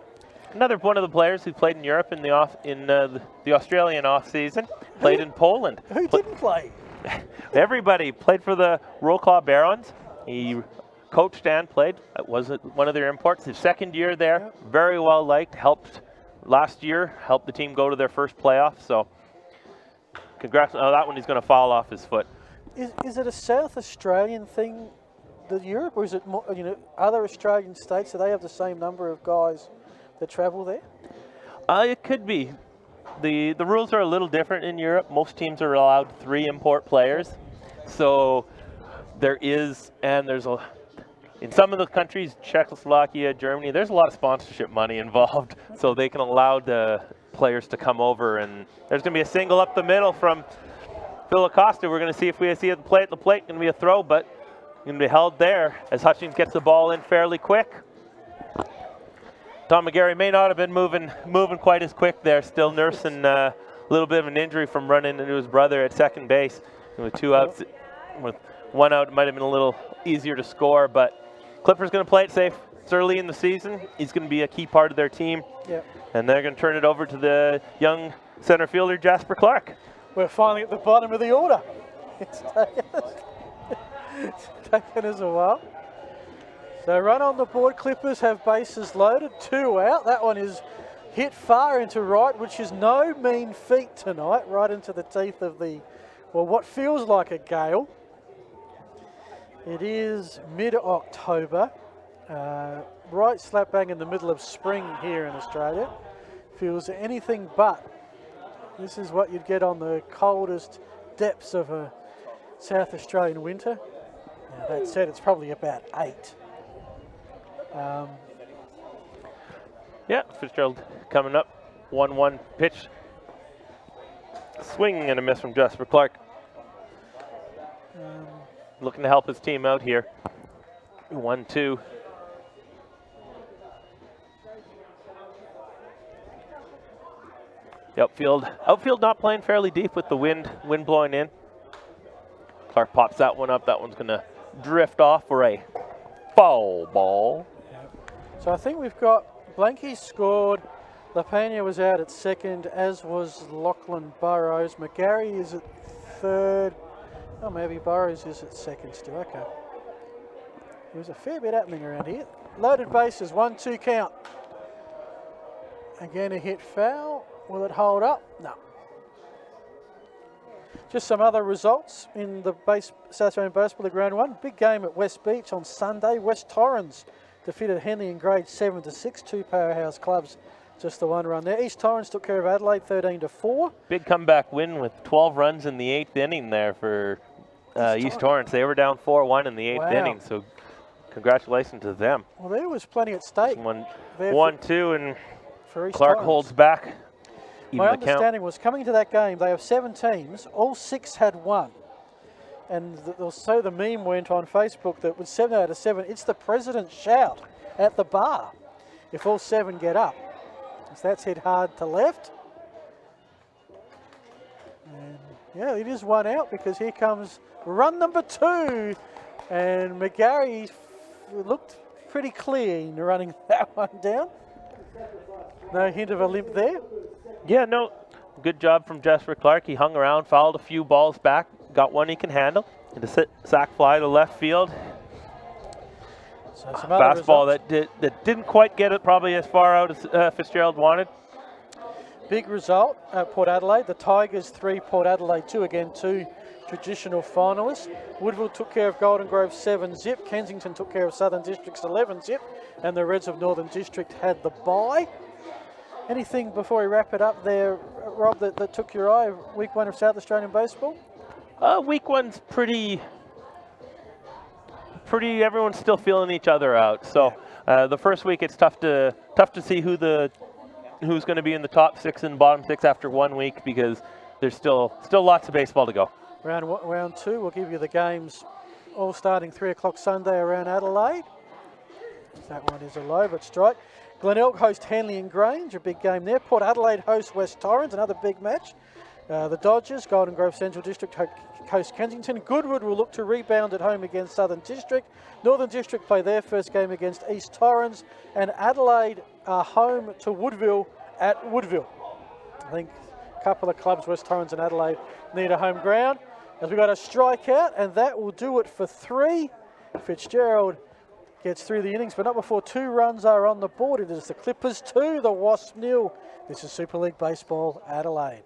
Another one of the players who played in Europe in the Australian off season, played in Poland. Who didn't play? Everybody played for the Wrocław Barons. He coached and played. It was one of their imports. His second year there, Yep. very well liked. Helped last year, helped the team go to their first playoff. So, congrats. Oh, that one he's going to fall off his foot. Is it a South Australian thing, the Europe, or is it more, other Australian states? Do they have the same number of guys that travel there? It could be. The rules are a little different in Europe. Most teams are allowed 3 import players. So there's in some of the countries, Czechoslovakia, Germany, there's a lot of sponsorship money involved. So they can allow the players to come over, and there's going to be a single up the middle from Phil Acosta. We're going to see if we see it play at the plate. Going to be a throw, but going to be held there as Hutchings gets the ball in fairly quick. Tom McGarry may not have been moving quite as quick there, still nursing a little bit of an injury from running into his brother at second base. And with 2 outs, with 1 out, it might have been a little easier to score, but Clipper's going to play it safe. It's early in the season. He's going to be a key part of their team. Yep. And they're going to turn it over to the young center fielder, Jasper Clark. We're finally at the bottom of the order. It's taken us a while. So run on the board, Clippers have bases loaded, 2 out. That one is hit far into right, which is no mean feat tonight, right into the teeth of what feels like a gale. It is mid-October, right slap bang in the middle of spring here in Australia. Feels anything but. This is what you'd get on the coldest depths of a South Australian winter. Now, that said, it's probably about 8. Yeah, Fitzgerald coming up. 1-1 pitch. Swing and a miss from Jasper Clark. Looking to help his team out here. 1-2. The outfield not playing fairly deep with the wind blowing in. Clark pops that one up. That one's going to drift off for a foul ball. So I think we've got Blanky scored, LaPena was out at second, as was Lachlan Burrows. McGarry is at third. Oh, maybe Burrows is at second still. Okay. There's a fair bit happening around here. Loaded bases, 1-2 count. Again, a hit foul. Will it hold up? No. Just some other results in the South Australian Baseball League Round 1. Big game at West Beach on Sunday. West Torrens defeated Henley in grade 7-6. 2 powerhouse clubs, just the 1 run there. East Torrens took care of Adelaide 13-4. Big comeback win with 12 runs in the 8th inning there for East Torrens. They were down 4-1 in the 8th inning, so congratulations to them. Well, there was plenty at stake. 1-2, and for East Clark Torrens holds back. My understanding was coming to that game, they have 7 teams, all 6 had won. And so the meme went on Facebook that with 7 out of 7, it's the president's shout at the bar if all 7 get up. So that's hit hard to left. And yeah, it is 1 out because here comes run number 2. And McGarry looked pretty clear in running that one down. No hint of a limp there. Yeah, no, good job from Jasper Clark. He hung around, fouled a few balls back, got one he can handle, and a sac fly to left field. So fastball that didn't quite get it probably as far out as Fitzgerald wanted. Big result at Port Adelaide. The Tigers 3, Port Adelaide 2. Again, 2 traditional finalists. Woodville took care of Golden Grove 7-zip. Kensington took care of Southern Districts 11-zip. And the Reds of Northern District had the bye. Anything before we wrap it up there, Rob, that took your eye, week 1 of South Australian baseball? Week 1's pretty. Everyone's still feeling each other out. So the first week it's tough to see who's going to be in the top 6 and bottom 6 after 1 week because there's still lots of baseball to go. Round 2, we'll give you the games all starting 3 o'clock Sunday around Adelaide. That one is a low but strike. Glenelg host Henley and Grange, a big game there. Port Adelaide host West Torrens, another big match. The Dodgers, Golden Grove Central District host Kensington. Goodwood will look to rebound at home against Southern District. Northern District play their first game against East Torrens. And Adelaide are home to Woodville at Woodville. I think a couple of clubs, West Torrens and Adelaide, need a home ground. As we got a strikeout, and that will do it for 3. Fitzgerald gets through the innings, but not before 2 runs are on the board. It is the Clippers 2, the Wasps 0. This is Super League Baseball, Adelaide.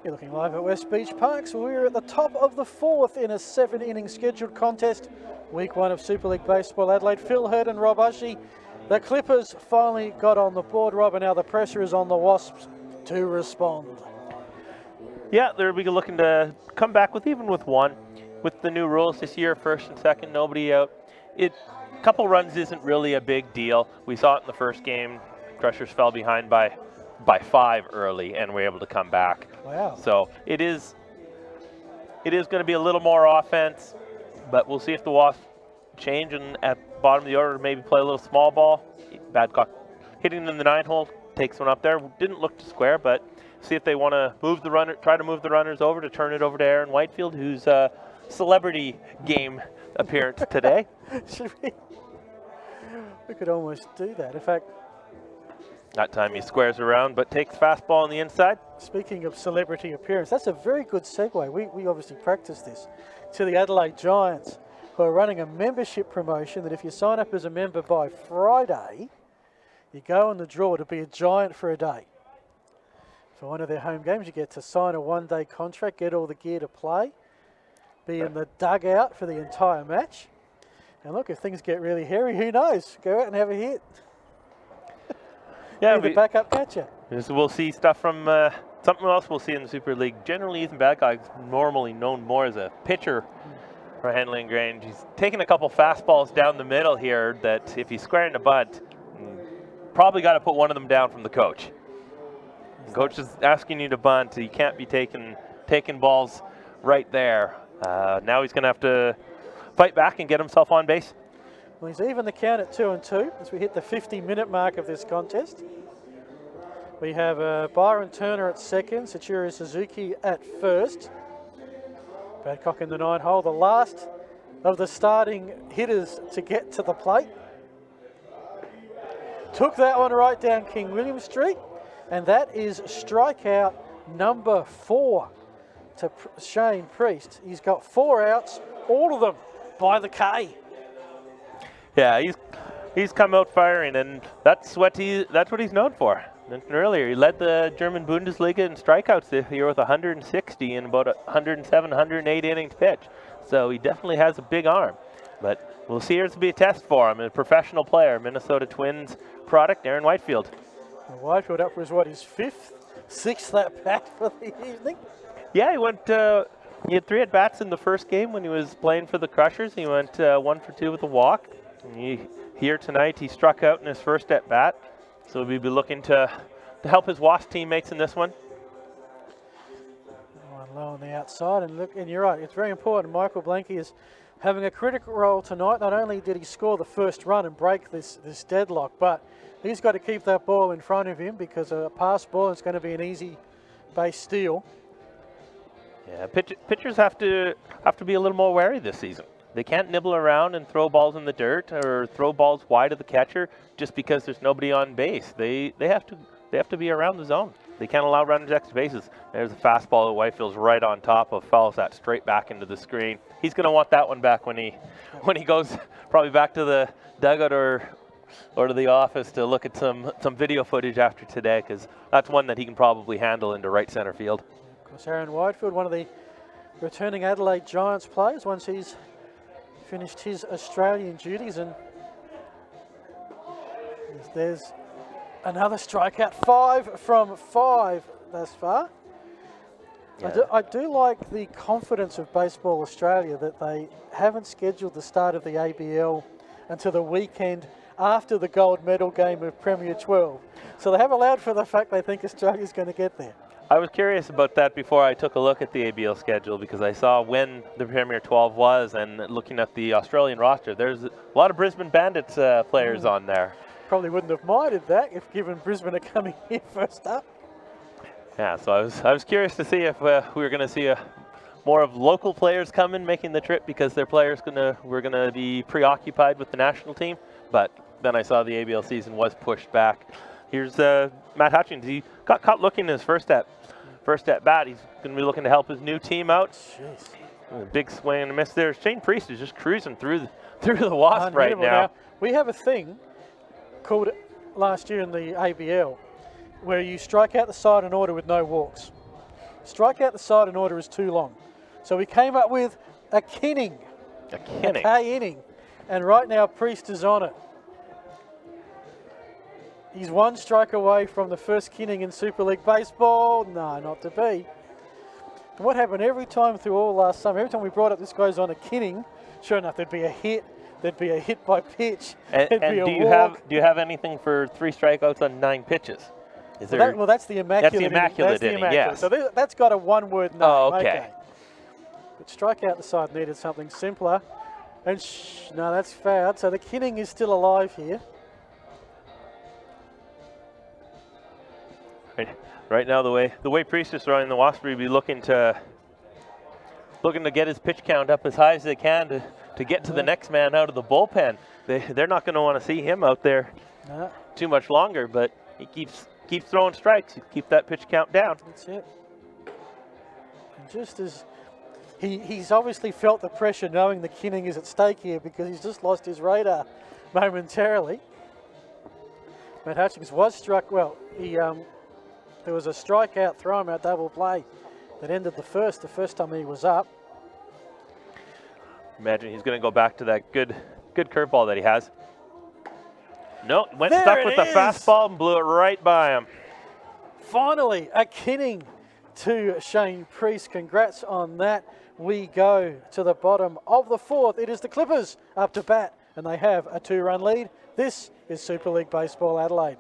You're looking live at West Beach Park, so we're at the top of the 4th in a 7-inning scheduled contest. Week 1 of Super League Baseball Adelaide. Phil Hurd and Rob Ushey. The Clippers finally got on the board, Rob, and now the pressure is on the Wasps to respond. Yeah, they'll be looking to come back with even with 1. With the new rules this year, first and second, nobody out. A couple runs isn't really a big deal. We saw it in the first game. Crushers fell behind by 5 early and were able to come back. Wow. So it is going to be a little more offense, but we'll see if the Wasps change and at bottom of the order maybe play a little small ball. Badcock hitting in the 9-hole, takes one up there. Didn't look to square, but see if they want to try to move the runners over to turn it over to Aaron Whitefield, who's a celebrity game appearance today. Should we? We could almost do that. In fact, that time he squares around, but takes fastball on the inside. Speaking of celebrity appearance, that's a very good segue. We obviously practice this to the Adelaide Giants, who are running a membership promotion that if you sign up as a member by Friday, you go on the draw to be a Giant for a day. For one of their home games, you get to sign a 1-day contract, get all the gear to play, be in the dugout for the entire match. And look, if things get really hairy, who knows? Go out and have a hit. Yeah, be the backup catcher. We'll see stuff from something else we'll see in the Super League. Generally, Ethan Badcock is normally known more as a pitcher for Henley and Grange. He's taking a couple fastballs down the middle here that if he's squaring a bunt, probably got to put one of them down from the coach. The coach is asking you to bunt. You can't be taking balls right there. Now he's going to have to fight back and get himself on base. Well, he's even the count at 2-2 as we hit the 50-minute mark of this contest. We have Byron Turner at second, Sachiro Suzuki at first. Badcock in the 9-hole, the last of the starting hitters to get to the plate. Took that one right down King William Street, and that is strikeout number 4 to Shane Priest. He's got 4 outs, all of them by the K. Yeah, he's come out firing, and that's what he's known for. I mentioned earlier, he led the German Bundesliga in strikeouts this year with 160 in about 107, 108 innings pitched. So he definitely has a big arm. But we'll see. Here's to be a test for him. A professional player, Minnesota Twins product, Aaron Whitefield. Whitefield up for his 5th, 6th at bat for the evening. Yeah, he had 3 at-bats in the first game when he was playing for the Crushers. He went 1 for 2 with a walk. Here tonight, he struck out in his first at-bat. So we'll be looking to help his Wasp teammates in this one. One low on the outside, and look, and you're right, it's very important. Michael Blanke has having a critical role tonight. Not only did he score the first run and break this deadlock, but he's got to keep that ball in front of him because a pass ball is going to be an easy base steal. Yeah, pitchers have to be a little more wary this season. They can't nibble around and throw balls in the dirt or throw balls wide of the catcher just because there's nobody on base. They have to be around the zone. They can't allow runners extra bases. There's a fastball that Whitefield's right on top of, fouls that straight back into the screen. He's going to want that one back when he goes probably back to the dugout or to the office to look at some video footage after today, because that's one that he can probably handle into right center field. Of course, Aaron Whitefield, one of the returning Adelaide Giants players once he's finished his Australian duties, and there's another strikeout. 5 from 5 thus far. Yeah. I do like the confidence of Baseball Australia that they haven't scheduled the start of the ABL until the weekend after the gold medal game of Premier 12. So they have allowed for the fact they think Australia's going to get there. I was curious about that before I took a look at the ABL schedule, because I saw when the Premier 12 was, and looking at the Australian roster, there's a lot of Brisbane Bandits players on there. Probably wouldn't have minded that if given Brisbane are coming here first up. Yeah, so I was curious to see if we were going to see more of local players coming, making the trip, because their players were going to be preoccupied with the national team. But then I saw the ABL season was pushed back. Here's Matt Hutchings. He got caught looking in his first at bat. He's going to be looking to help his new team out. Jeez. A big swing and a miss there. Shane Priest is just cruising through the Wasp right now. We have a thing called last year in the ABL where you strike out the side in order with no walks. Strike out the side in order is too long. So we came up with a kinning. A K inning. And right now Priest is on it. He's 1 strike away from the first kinning in Super League Baseball. No, not to be. And what happened every time through all last summer, every time we brought up this guy's on a kinning, sure enough, there'd be a hit. There'd be a hit by pitch. And do you have anything for 3 strikeouts on 9 pitches? Is there? Well, that's the immaculate. That's the immaculate inning. Yes. So that's got a 1-word name. Oh, okay. But strike out the side needed something simpler. And no, that's fouled. So the kinning is still alive here. Right now, the way Priest is throwing, the Wasps will be looking to get his pitch count up as high as they can to get to the next man out of the bullpen. They're not going to want to see him out there too much longer, but he keeps throwing strikes. Keep that pitch count down. That's it. And just as he's obviously felt the pressure knowing the kinning is at stake here, because he's just lost his radar momentarily. Matt Hutchings was struck. Well, there was a strikeout, throw him out double play that ended the first time he was up. Imagine he's going to go back to that good curveball that he has. No, went stuck with the fastball and blew it right by him. Finally, a kinning to Shane Priest. Congrats on that. We go to the bottom of the 4th. It is the Clippers up to bat, and they have a 2-run lead. This is Super League Baseball Adelaide.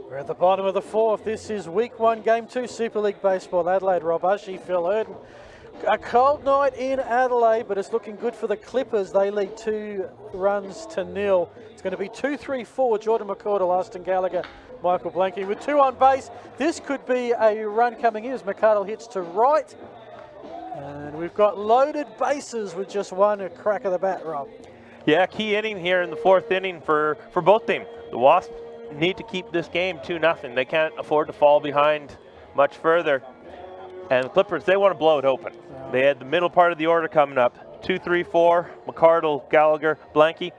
We're at the bottom of the 4th. This is week 1, game 2, Super League Baseball Adelaide. Rob Ushy, Phil Erden A cold night in Adelaide, but it's looking good for the Clippers. They lead 2-0. It's going to be 2-3-4. Jordan McCardle, Austin Gallagher, Michael Blanky with 2 on base. This could be a run coming in as McCardle hits to right. And we've got loaded bases with just 1 crack of the bat, Rob. Yeah, key inning here in the 4th inning for both teams. The Wasps need to keep this game 2-0. They can't afford to fall behind much further. And the Clippers, they want to blow it open. They had the middle part of the order coming up. 2, 3, 4, McCardle, Gallagher, Blanky.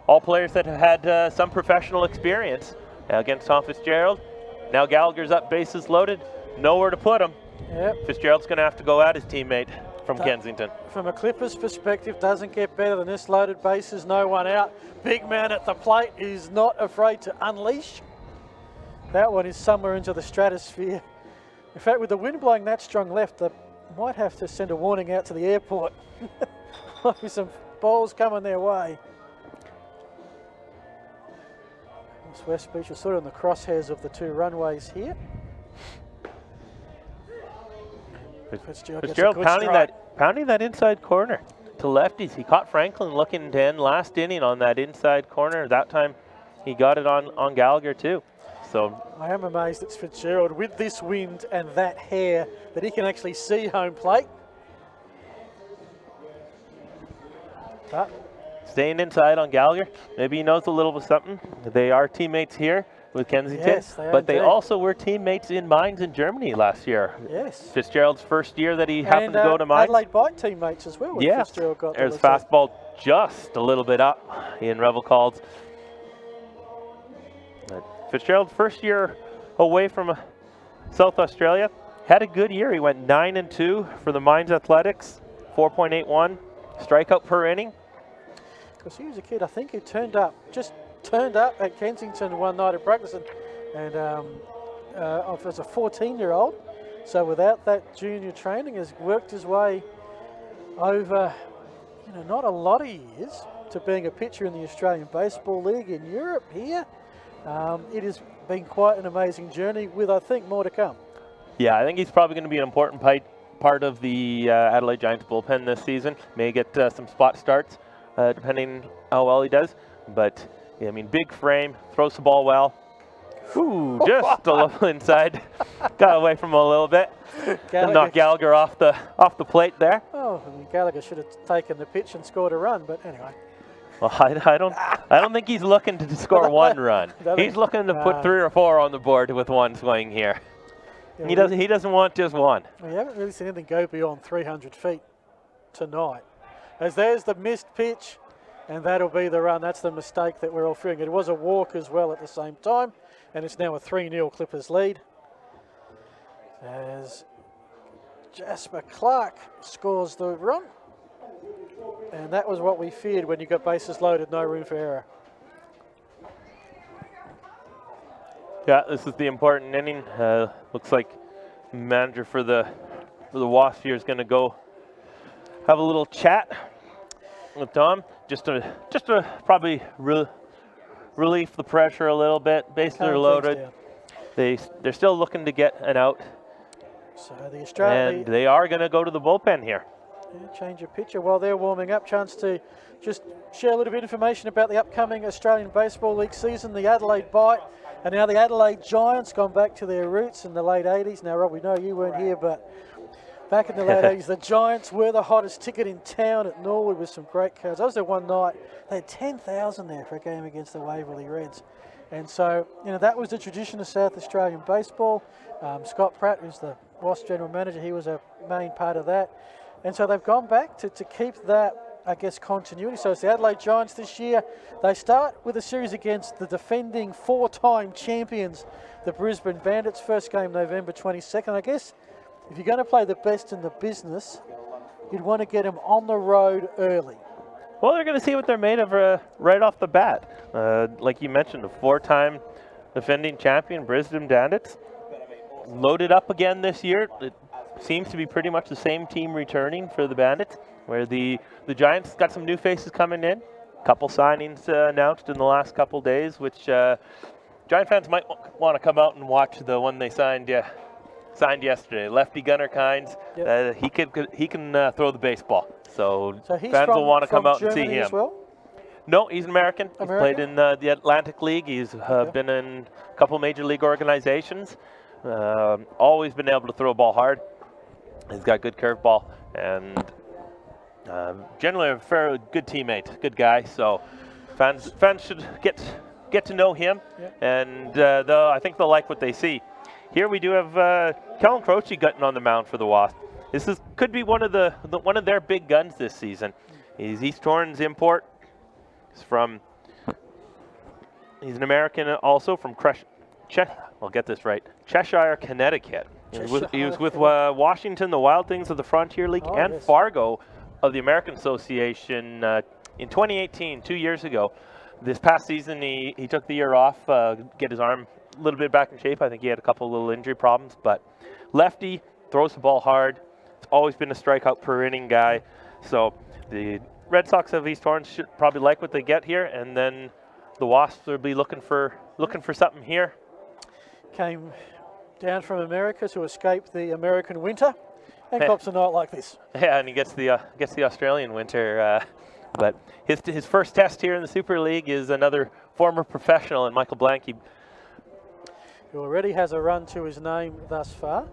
All players that have had some professional experience against Tom Fitzgerald. Now Gallagher's up, bases loaded, nowhere to put him. Yep. Fitzgerald's going to have to go at his teammate from Kensington. From a Clippers perspective, doesn't get better than this. Loaded bases, no one out. Big man at the plate is not afraid to unleash. That one is somewhere into the stratosphere. In fact, with the wind blowing that strong left, they might have to send a warning out to the airport. Might be some balls coming their way. This West Beach is sort of in the crosshairs of the 2 runways here. Fitzgerald pounding that inside corner to lefties. He caught Franklin looking to end last inning on that inside corner. That time he got it on Gallagher too. So I am amazed it's Fitzgerald with this wind and that hair that he can actually see home plate. But staying inside on Gallagher. Maybe he knows a little bit something. They are teammates here with Kensington, yes, but they also were teammates in Mines in Germany last year. Yes. Fitzgerald's first year that he happened to go to Mines. Adelaide Bite teammates as well. When Fitzgerald got there's fastball just a little bit up in Revel calls. Fitzgerald's first year away from South Australia had a good year. He went 9-2 for the Mines Athletics, 4.81 strikeout per inning. Because he was a kid, I think, who turned up at Kensington one night at practice, and as a 14-year-old. So without that junior training, has worked his way over, not a lot of years to being a pitcher in the Australian Baseball League in Europe here. It has been quite an amazing journey with, I think, more to come. Yeah, I think he's probably going to be an important part of the Adelaide Giants bullpen this season. May get some spot starts, depending how well he does. But, I mean, big frame, throws the ball well. Ooh, just a little inside. Got away from him a little bit. Knocked Gallagher off the plate there. Oh, Gallagher should have taken the pitch and scored a run, but anyway. Well, I don't think he's looking to score 1 run. He's looking to put 3 or 4 on the board with 1 swing here. Yeah, he doesn't want just 1. We haven't really seen anything go beyond 300 feet tonight. As there's the missed pitch, and that'll be the run. That's the mistake that we're all fearing. It was a walk as well at the same time, and it's now a 3-0 Clippers lead. As Jasper Clark scores the run. And that was what we feared when you got bases loaded, no room for error. Yeah, this is the important inning. Looks like manager for the Wasps here is going to go have a little chat with Tom, just to probably relieve the pressure a little bit. Bases are loaded. They're still looking to get an out. So the Australian, and they are going to go to the bullpen here. Yeah, change of pitcher while they're warming up. Chance to just share a little bit of information about the upcoming Australian Baseball League season. The Adelaide Bite and now the Adelaide Giants gone back to their roots in the late 80s. Now, Rob, we know you weren't here, but back in the late 80s, the Giants were the hottest ticket in town at Norwood with some great crowds. I was there one night. They had 10,000 there for a game against the Waverley Reds. And so, that was the tradition of South Australian baseball. Scott Pratt, who's the Wasps general manager, he was a main part of that. And so they've gone back to keep that, I guess, continuity. So it's the Adelaide Giants this year. They start with a series against the defending 4-time champions, the Brisbane Bandits. First game November 22nd. I guess if you're going to play the best in the business, you'd want to get them on the road early. Well, they're going to see what they're made of right off the bat. Like you mentioned, a 4-time defending champion, Brisbane Bandits. Loaded up again this year. It seems to be pretty much the same team returning for the Bandits, where the Giants got some new faces coming in. A couple signings announced in the last couple days, which Giant fans might want to come out and watch the one they signed signed yesterday. Lefty gunner kinds. Yep. He can throw the baseball. So he's fans will want to come out Germany and see him. As well? No, he's an American. He's played in the Atlantic League. He's been in a couple major league organizations. Always been able to throw a ball hard. He's got good curveball and generally a fairly good teammate, good guy. So fans should get to know him, and I think they'll like what they see. Here we do have Kellen Croce getting on the mound for the Wasps. This could be one of their big guns this season. He's East Torrens import. He's an American also from I'll get this right. Cheshire, Connecticut. He was with Washington, the Wild Things of the Frontier League, and Fargo of the American Association in 2018, 2 years ago. This past season, he took the year off, get his arm a little bit back in shape. I think he had a couple little injury problems, but lefty, throws the ball hard. It's always been a strikeout per inning guy. So the Red Sox of East Torrens should probably like what they get here, and then the Wasps will be looking for something here. Came down from America to escape the American winter, and cops a night like this. Yeah, and he gets the Australian winter. But his first test here in the Super League is another former professional, and Michael Blanke, who already has a run to his name thus far,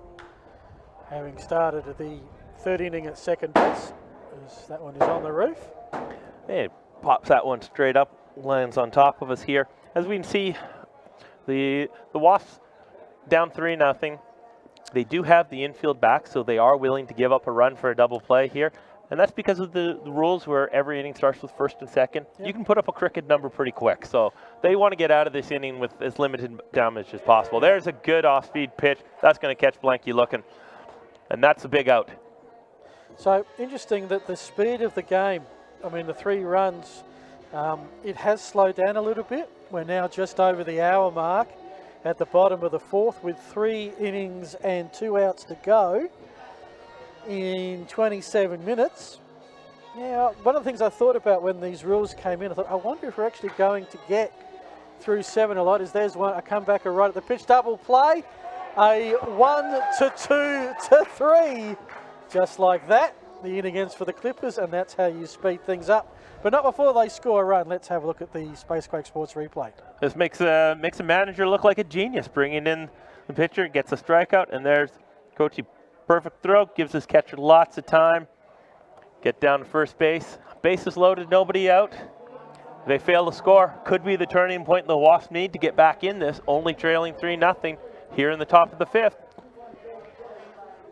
having started at the third inning at second base. As that one is on the roof. It pops that one straight up, lands on top of us here. As we can see, the Wasps down 3-0. They do have the infield back, so they are willing to give up a run for a double play here. And that's because of the rules where every inning starts with first and second. Yep. You can put up a crooked number pretty quick. So they want to get out of this inning with as limited damage as possible. There's a good off-speed pitch. That's going to catch Blanke looking. And that's a big out. So interesting that the speed of the game, I mean the 3 runs, it has slowed down a little bit. We're now just over the hour mark at the bottom of the 4th with 3 innings and 2 outs to go in 27 minutes. Yeah, one of the things I thought about when these rules came in, I thought, I wonder if we're actually going to get through 7 a lot. As there's one, a comeback right at the pitch, double play, a 1-2-3, just like that. The inning ends for the Clippers, and that's how you speed things up. But not before they score a run. Let's have a look at the Spacequake Sports replay. This makes a manager look like a genius, bringing in the pitcher, gets a strikeout, and there's Croce. Perfect throw, gives his catcher lots of time. Get down to first base. Bases loaded, nobody out. They fail to score. Could be the turning point the Wasps need to get back in this, only trailing 3-0 here in the top of the 5th.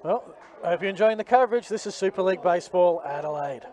Well, I hope you're enjoying the coverage. This is Super League Baseball, Adelaide.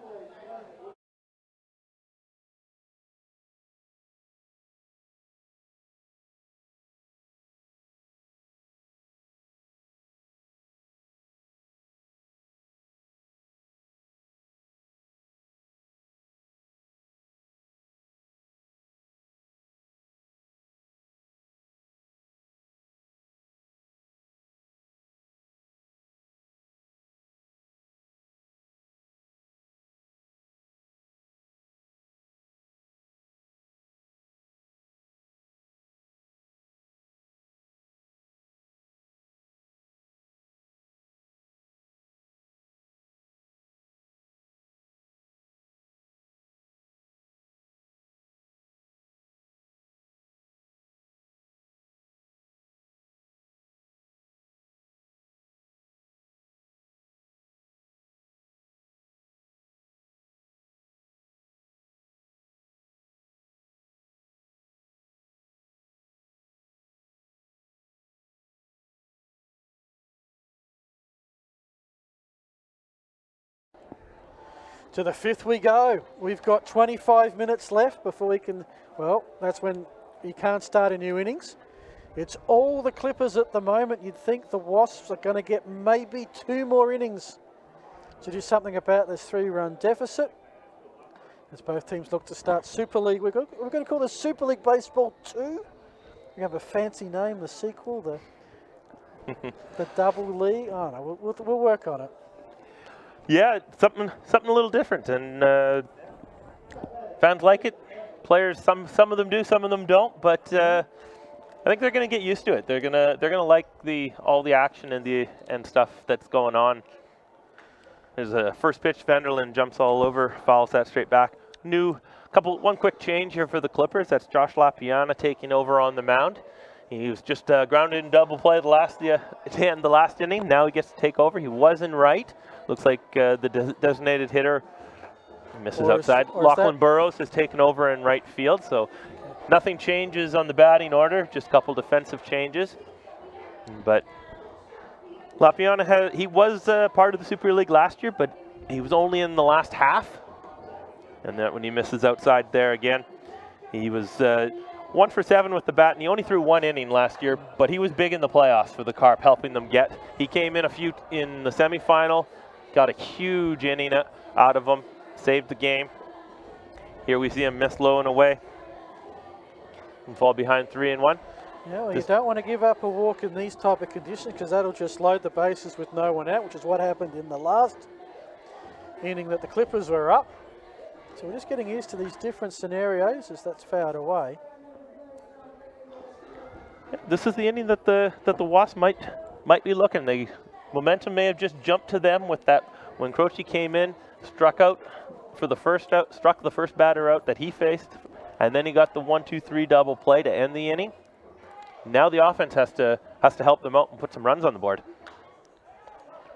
To the 5th we go. We've got 25 minutes left before we can, well, that's when you can't start a new innings. It's all the Clippers at the moment. You'd think the Wasps are going to get maybe 2 more innings to do something about this 3-run deficit. As both teams look to start Super League. We're going to call this Super League Baseball 2. We have a fancy name, the sequel, the double league. Oh no, we'll work on it. Yeah, something a little different, and fans like it. Players, some of them do, some of them don't. But I think they're going to get used to it. They're gonna like all the action and stuff that's going on. There's a first pitch. Vanderlyn jumps all over, fouls that straight back. One quick change here for the Clippers. That's Josh Lapiana taking over on the mound. He was just grounded in double play the last inning. Now he gets to take over. He was in right. Looks like the designated hitter misses outside. Lachlan Burrows has taken over in right field. So nothing changes on the batting order. Just a couple defensive changes. But Lapiana he was part of the Super League last year, but he was only in the last half. And that when he misses outside there again, he was 1 for 7 with the bat, and he only threw 1 inning last year, but he was big in the playoffs for the Carp, helping them get. He came in in the semifinal, got a huge inning out of him, saved the game. Here we see him miss low and away and fall behind 3-1. Yeah, well, you don't want to give up a walk in these type of conditions because that'll just load the bases with no one out, which is what happened in the last inning that the Clippers were up. So we're just getting used to these different scenarios as that's fouled away. This is the inning that the Wasps might be looking. The momentum may have just jumped to them with that when Croce came in, struck the first batter out that he faced, and then he got the 1-2-3 double play to end the inning. Now the offense has to help them out and put some runs on the board.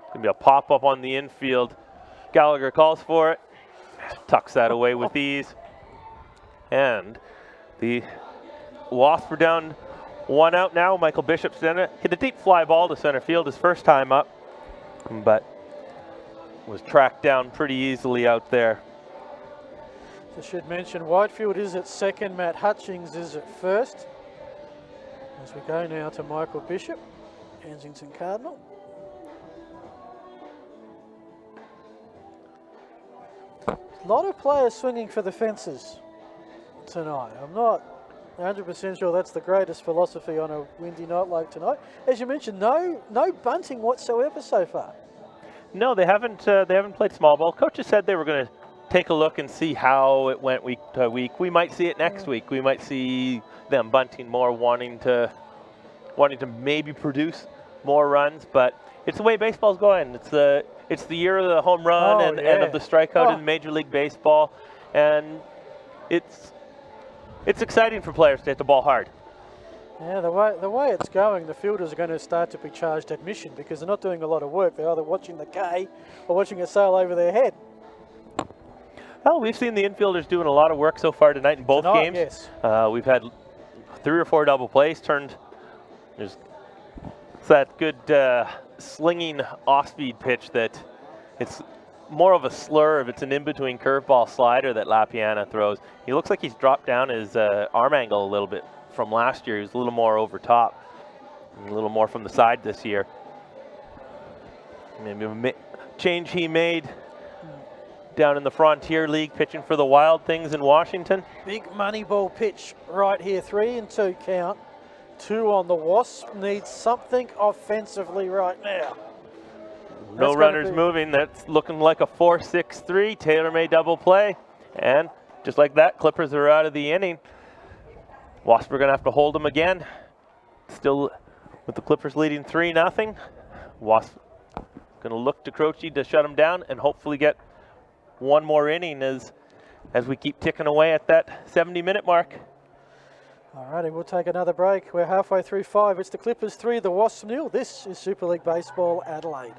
Gonna be a pop up on the infield. Gallagher calls for it, tucks that away with ease, and the Wasps were down 1 out now. Michael Bishop's in it. Hit a deep fly ball to center field his first time up, but was tracked down pretty easily out there. I should mention Whitefield is at second, Matt Hutchings is at first. As we go now to Michael Bishop, Kensington Cardinal. A lot of players swinging for the fences tonight. I'm not 100% sure that's the greatest philosophy on a windy night like tonight. As you mentioned, no bunting whatsoever so far. No, they haven't played small ball. Coaches said they were going to take a look and see how it went week to week. We might see it next week. We might see them bunting more, wanting to maybe produce more runs, but it's the way baseball's going. It's the year of the home run and of the strikeout in Major League Baseball, and it's exciting for players to hit the ball hard. Yeah, the way it's going, the fielders are going to start to be charged admission because they're not doing a lot of work. They're either watching the K or watching it sail over their head. Well, we've seen the infielders doing a lot of work so far tonight in both games. Yes. We've had 3 or 4 double plays turned. There's that good slinging off-speed pitch that it's more of a slur if it's an in-between curveball slider that Lapiana throws. He looks like he's dropped down his arm angle a little bit from last year. He was a little more over top, and a little more from the side this year. Maybe a change he made down in the Frontier League, pitching for the Wild Things in Washington. Big money ball pitch right here, 3-2 count. 2 on the Wasps. Needs something offensively right now. No runners moving. That's looking like a 4-6-3 tailor-made double play. And just like that, Clippers are out of the inning. Wasps are going to have to hold them again. Still with the Clippers leading 3-0. Wasps going to look to Croce to shut them down and hopefully get one more inning as we keep ticking away at that 70-minute mark. All righty, we'll take another break. We're halfway through 5. It's the Clippers 3, the Wasps 0. This is Super League Baseball Adelaide.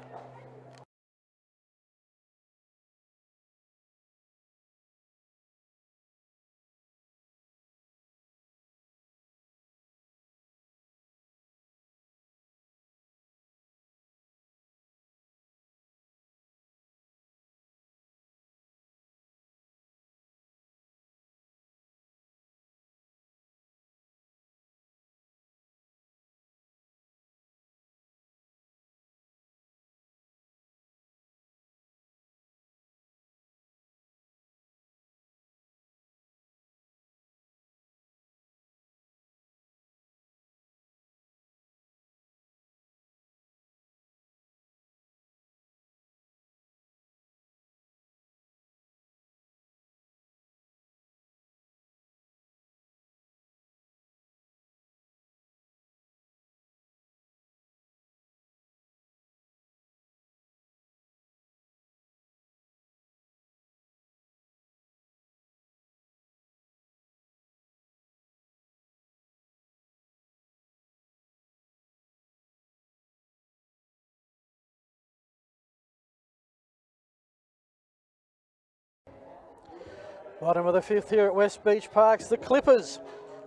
Bottom of the 5th here at West Beach Parks. The Clippers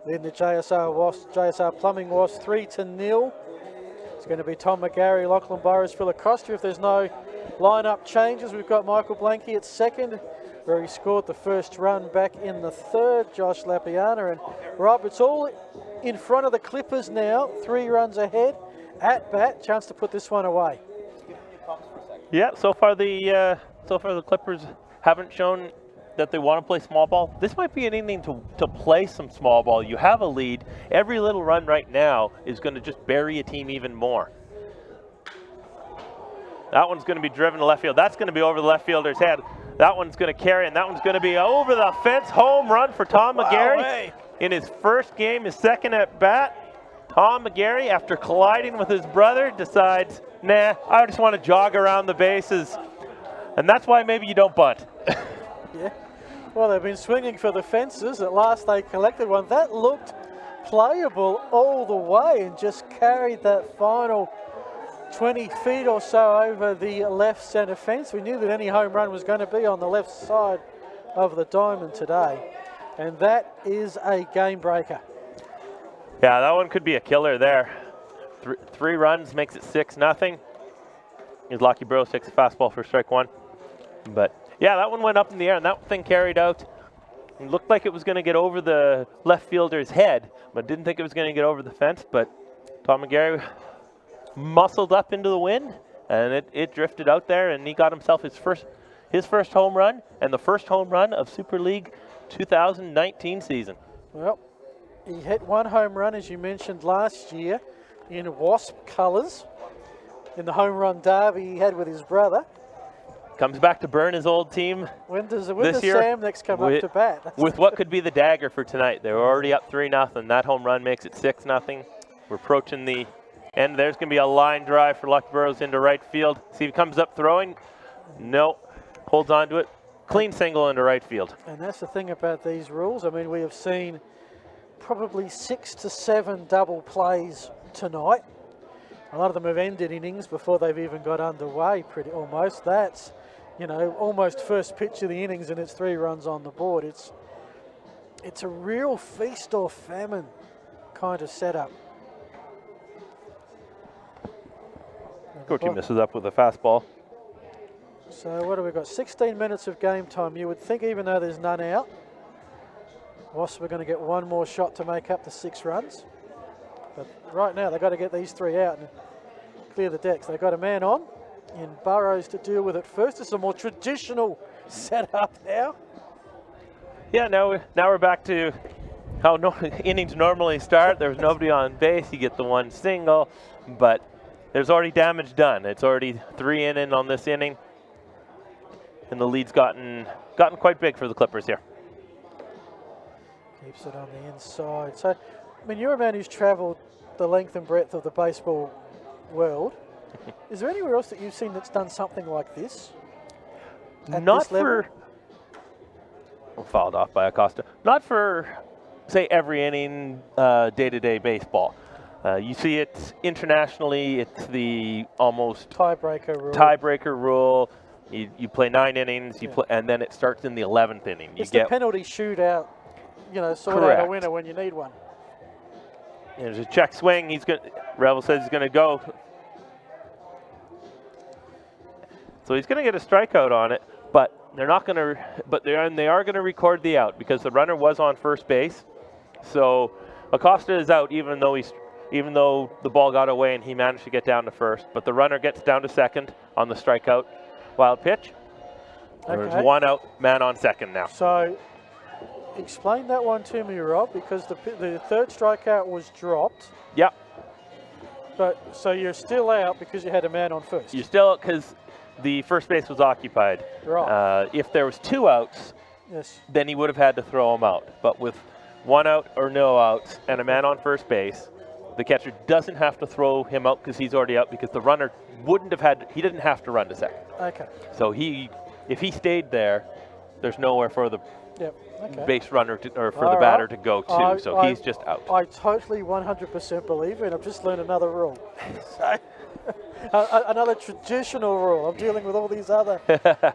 leading the JSR Plumbing Wasps 3-0. It's going to be Tom McGarry, Lachlan Burrows, Phil Acosta. If there's no lineup changes, we've got Michael Blanky at second, where he scored the first run back in the third, Josh Lapiana. And Rob, it's all in front of the Clippers now, 3 runs ahead. At bat, chance to put this one away. Yeah, so far the Clippers haven't shown that they want to play small ball. This might be an inning to play some small ball. You have a lead. Every little run right now is going to just bury a team even more. That one's going to be driven to left field. That's going to be over the left fielder's head. That one's going to carry, and that one's going to be over the fence. Home run for Tom McGarry. Hey. In his first game, his second at bat. Tom McGarry, after colliding with his brother, decides, nah, I just want to jog around the bases. And that's why maybe you don't bunt. Yeah. Well, they've been swinging for the fences. At last they collected one. That looked playable all the way and just carried that final 20 feet or so over the left centre fence. We knew that any home run was going to be on the left side of the diamond today. And that is a game breaker. Yeah, that one could be a killer there. 3 runs makes it 6-0. He's Lucky Burrows takes a fastball for strike 1. But yeah, that one went up in the air and that thing carried out. It looked like it was going to get over the left fielder's head, but didn't think it was going to get over the fence. But Tom McGarry muscled up into the wind and it drifted out there, and he got himself his first home run and the first home run of Super League 2019 season. Well, he hit 1 home run, as you mentioned, last year in Wasp colours in the home run derby he had with his brother. Comes back to burn his old team. When does this year, Sam next come up to bat? With what could be the dagger for tonight. They were already up 3-0. That home run makes it 6-0. We're approaching the end. There's going to be a line drive for Lucky Burrows into right field. See if he comes up throwing. No. Holds on to it. Clean single into right field. And that's the thing about these rules. I mean, we have seen probably 6 to 7 double plays tonight. A lot of them have ended innings before they've even got underway, pretty almost. That's, you know, almost first pitch of the innings and it's 3 runs on the board. It's a real feast or famine kind of setup. Coachy misses up with a fastball. So what have we got? 16 minutes of game time. You would think, even though there's none out, Wasps are going to get 1 more shot to make up the 6 runs. But right now they've got to get these 3 out and clear the decks. They've got a man on in Burrows to deal with it first. It's a more traditional setup now. Yeah, now we're back to how innings normally start. There's nobody on base. You get the 1 single, but there's already damage done. It's already 3 in on this inning, and the lead's gotten quite big for the Clippers here. Keeps it on the inside. So, I mean, you're a man who's travelled the length and breadth of the baseball world. Is there anywhere else that you've seen that's done something like this? Not for... Fouled off by Acosta. Not for, say, every inning, day-to-day baseball. You see it internationally. It's the almost tiebreaker rule. You play 9 innings, and then it starts in the 11th inning. It's the penalty shootout. You know, sort out a winner when you need one. There's a check swing. Revel says he's going to go. So he's going to get a strikeout on it, but they're not going to. But they are going to record the out because the runner was on first base. So Acosta is out, even though the ball got away and he managed to get down to first. But the runner gets down to second on the strikeout. Wild pitch. Okay. There's 1 out, man on second now. So explain that one to me, Rob, because the 3rd strikeout was dropped. Yep. But so you're still out because you had a man on first. You're still out because the first base was occupied. Right. If there was 2 outs, then he would have had to throw him out. But with 1 out or no outs and a man on first base, the catcher doesn't have to throw him out because he's already out, because the runner he didn't have to run to second. Okay. So if he stayed there, there's nowhere for the base runner or for the batter to go to. So he's just out. I totally 100% believe it. I've just learned another rule. So, another traditional rule. I'm dealing with all these other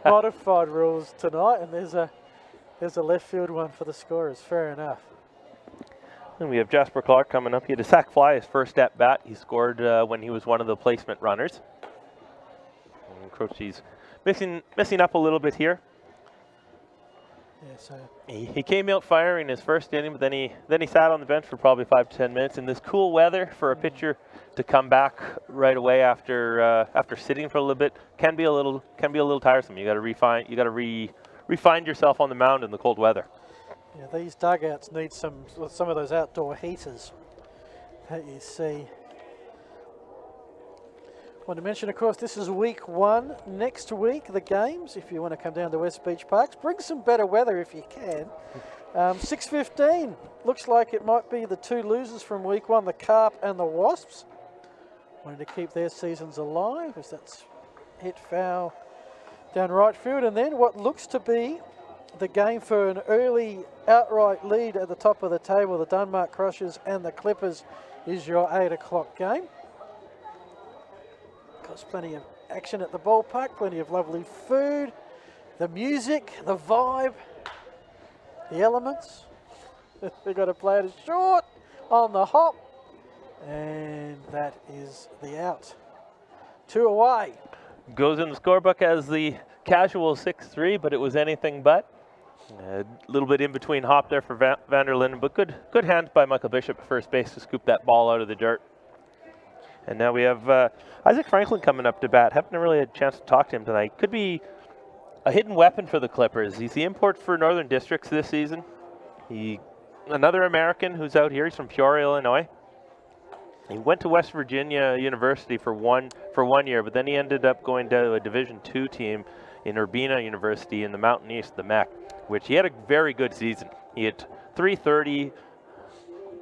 modified rules tonight, and there's There's a left field one for the scorers. Fair enough. And we have Jasper Clark coming up. He had a sac fly his first at bat. He scored when he was one of the placement runners. And Croce's missing up a little bit here. Yeah, so He came out firing his first inning, but then he sat on the bench for probably 5 to 10 minutes in this cool weather. For a pitcher to come back right away after sitting for a little bit can be a little tiresome. You got to refine yourself on the mound in the cold weather. yeah, these dugouts need some of those outdoor heaters that you see. I want to mention, of course, this is week 1. Next week, the games, if you want to come down to West Beach Parks, bring some better weather if you can. 6:15, looks like it might be the 2 losers from week 1, the Carp and the Wasps. Wanting to keep their seasons alive as that's hit foul down right field. And then what looks to be the game for an early outright lead at the top of the table, the Denmark Crushers and the Clippers, is your 8 o'clock game. There's plenty of action at the ballpark, plenty of lovely food, the music, the vibe, the elements. They've got to play it short on the hop, and that is the out. 2 away. Goes in the scorebook as the casual 6-3, but it was anything but. A little bit in between hop there for Van der Linden, but good hands by Michael Bishop at first base to scoop that ball out of the dirt. And now we have Isaac Franklin coming up to bat. Haven't really had a chance to talk to him tonight. Could be a hidden weapon for the Clippers. He's the import for Northern Districts this season. Another American who's out here. He's from Peoria, Illinois. He went to West Virginia University for one year, but then he ended up going to a Division II team in Urbana University in the Mountain East, the MEC, which he had a very good season. He had 330.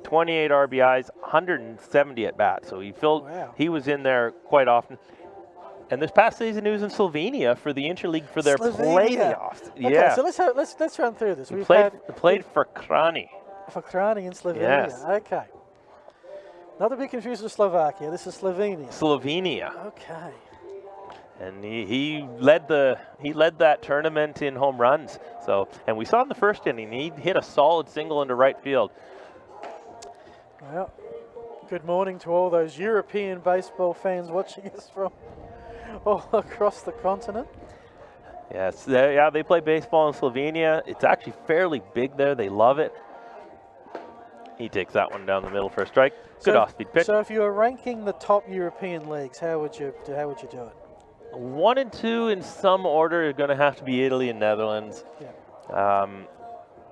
28 RBIs, 170 at bat. So he was in there quite often. And this past season he was in Slovenia for the Interleague for their playoffs. Okay, yeah. so let's run through this. He played for Krani. For Krani in Slovenia. Yes. Okay. Not to be confused with Slovakia. This is Slovenia. Slovenia. Okay. And he led that tournament in home runs. So, and we saw in the first inning he hit a solid single into right field. Well, good morning to all those European baseball fans watching us from all across the continent. Yes, they play baseball in Slovenia. It's actually fairly big there. They love it. He takes that one down the middle for a strike. Good off-speed pitch. So if you were ranking the top European leagues, how would you do it? 1 and 2 in some order are going to have to be Italy and Netherlands. Yeah.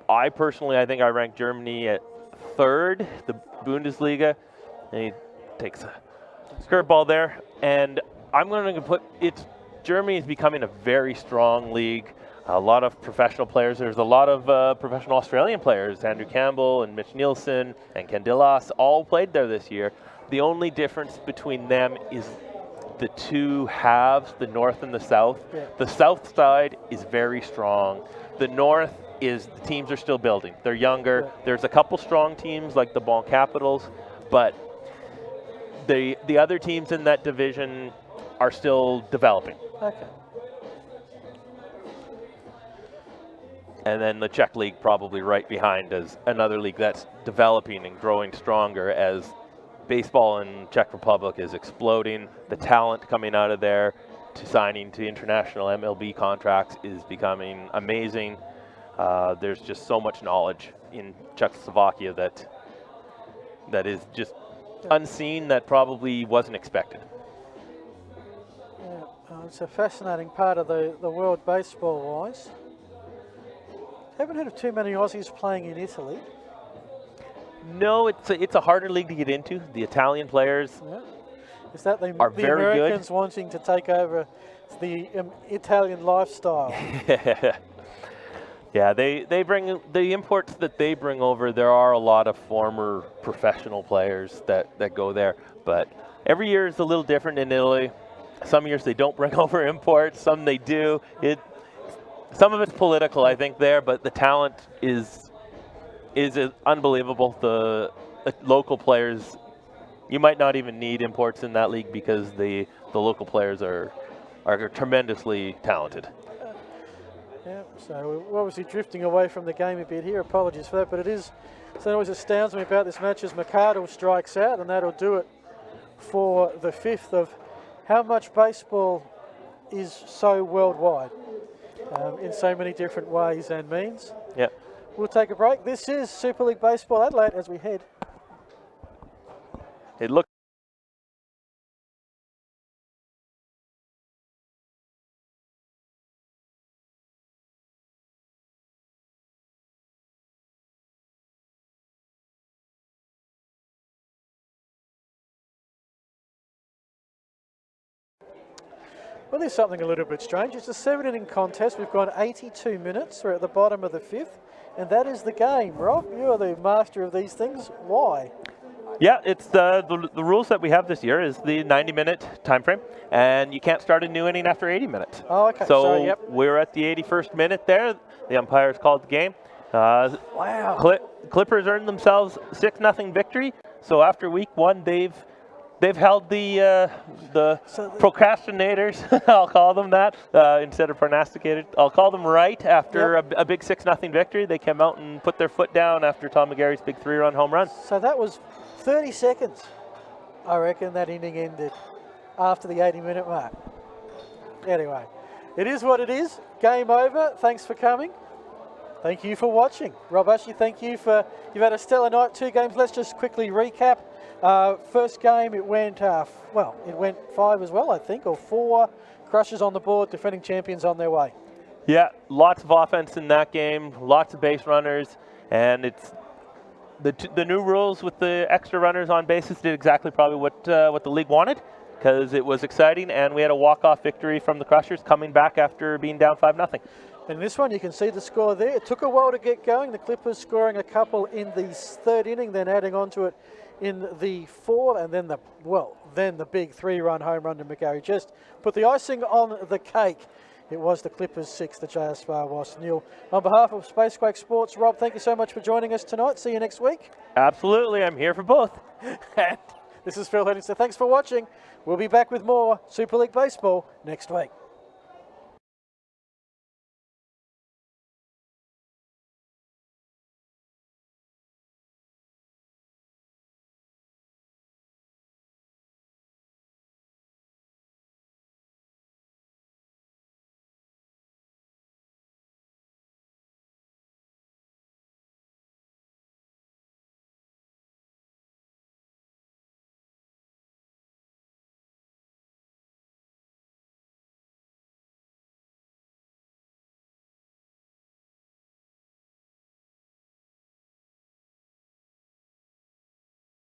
I think I rank Germany at 3rd, the Bundesliga, and he takes a curveball there. And I'm going to put Germany is becoming a very strong league. A lot of professional players. There's a lot of professional Australian players. Andrew Campbell and Mitch Nielsen and Candilas all played there this year. The only difference between them is the 2 halves, the north and the south. Yeah. The south side is very strong. The north is the teams are still building. They're younger. Yeah. There's a couple strong teams like the Bon Capitals, but the other teams in that division are still developing. Okay. And then the Czech league probably right behind as another league that's developing and growing stronger as baseball in Czech Republic is exploding. The talent coming out of there to signing to international MLB contracts is becoming amazing. There's just so much knowledge in Czechoslovakia that is just unseen, that probably wasn't expected. Yeah, it's a fascinating part of the world baseball-wise. Haven't heard of too many Aussies playing in Italy. No, it's a harder league to get into. The Italian players is that the very Americans good. Wanting to take over the Italian lifestyle? Yeah, they bring the imports that they bring over. There are a lot of former professional players that go there, but every year is a little different in Italy. Some years they don't bring over imports, some they do. Some of it's political, I think, there, but the talent is unbelievable. The local players, you might not even need imports in that league because the local players are tremendously talented. Yeah, so we're obviously drifting away from the game a bit here. Apologies for that, but it is. So it always astounds me about this match as McArdle strikes out, and that'll do it for the 5th of how much baseball is so worldwide in so many different ways and means. Yeah. We'll take a break. This is Super League Baseball Adelaide as we head. It looks. Well, there's something a little bit strange. It's a 7-inning contest. We've gone 82 minutes. We're at the bottom of the 5th, and that is the game. Rob, you are the master of these things. Why? Yeah, it's the rules that we have this year is the 90-minute time frame, and you can't start a new inning after 80 minutes. Oh, okay. So yep. we're at the 81st minute there. The umpires called the game. Wow. Clippers earned themselves 6-0 victory. So after week 1, they've held the procrastinators, I'll call them that, instead of prognosticators. I'll call them right after a big 6-0 victory. They came out and put their foot down after Tom McGarry's big 3-run home run. So that was 30 seconds, I reckon, that inning ended after the 80-minute mark. Anyway, it is what it is. Game over. Thanks for coming. Thank you for watching. Rob Ashley, thank you for, you've had a stellar night, 2 games. Let's just quickly recap. First game, it went 5 as well, I think, or 4 Crushers on the board, defending champions on their way. Yeah, lots of offense in that game, lots of base runners, and it's the new rules with the extra runners on bases did exactly probably what the league wanted, because it was exciting, and we had a walk-off victory from the Crushers coming back after being down 5-0. In this one, you can see the score there. It took a while to get going. The Clippers scoring a couple in the 3rd inning, then adding on to it in the 4th, and then the big 3-run home run to McGarry. Just put the icing on the cake. It was the Clippers 6, the JS Wasps 0. On behalf of Spacequake Sports, Rob, thank you so much for joining us tonight. See you next week. Absolutely, I'm here for both. And this is Phil Henningston. Thanks for watching. We'll be back with more Super League Baseball next week.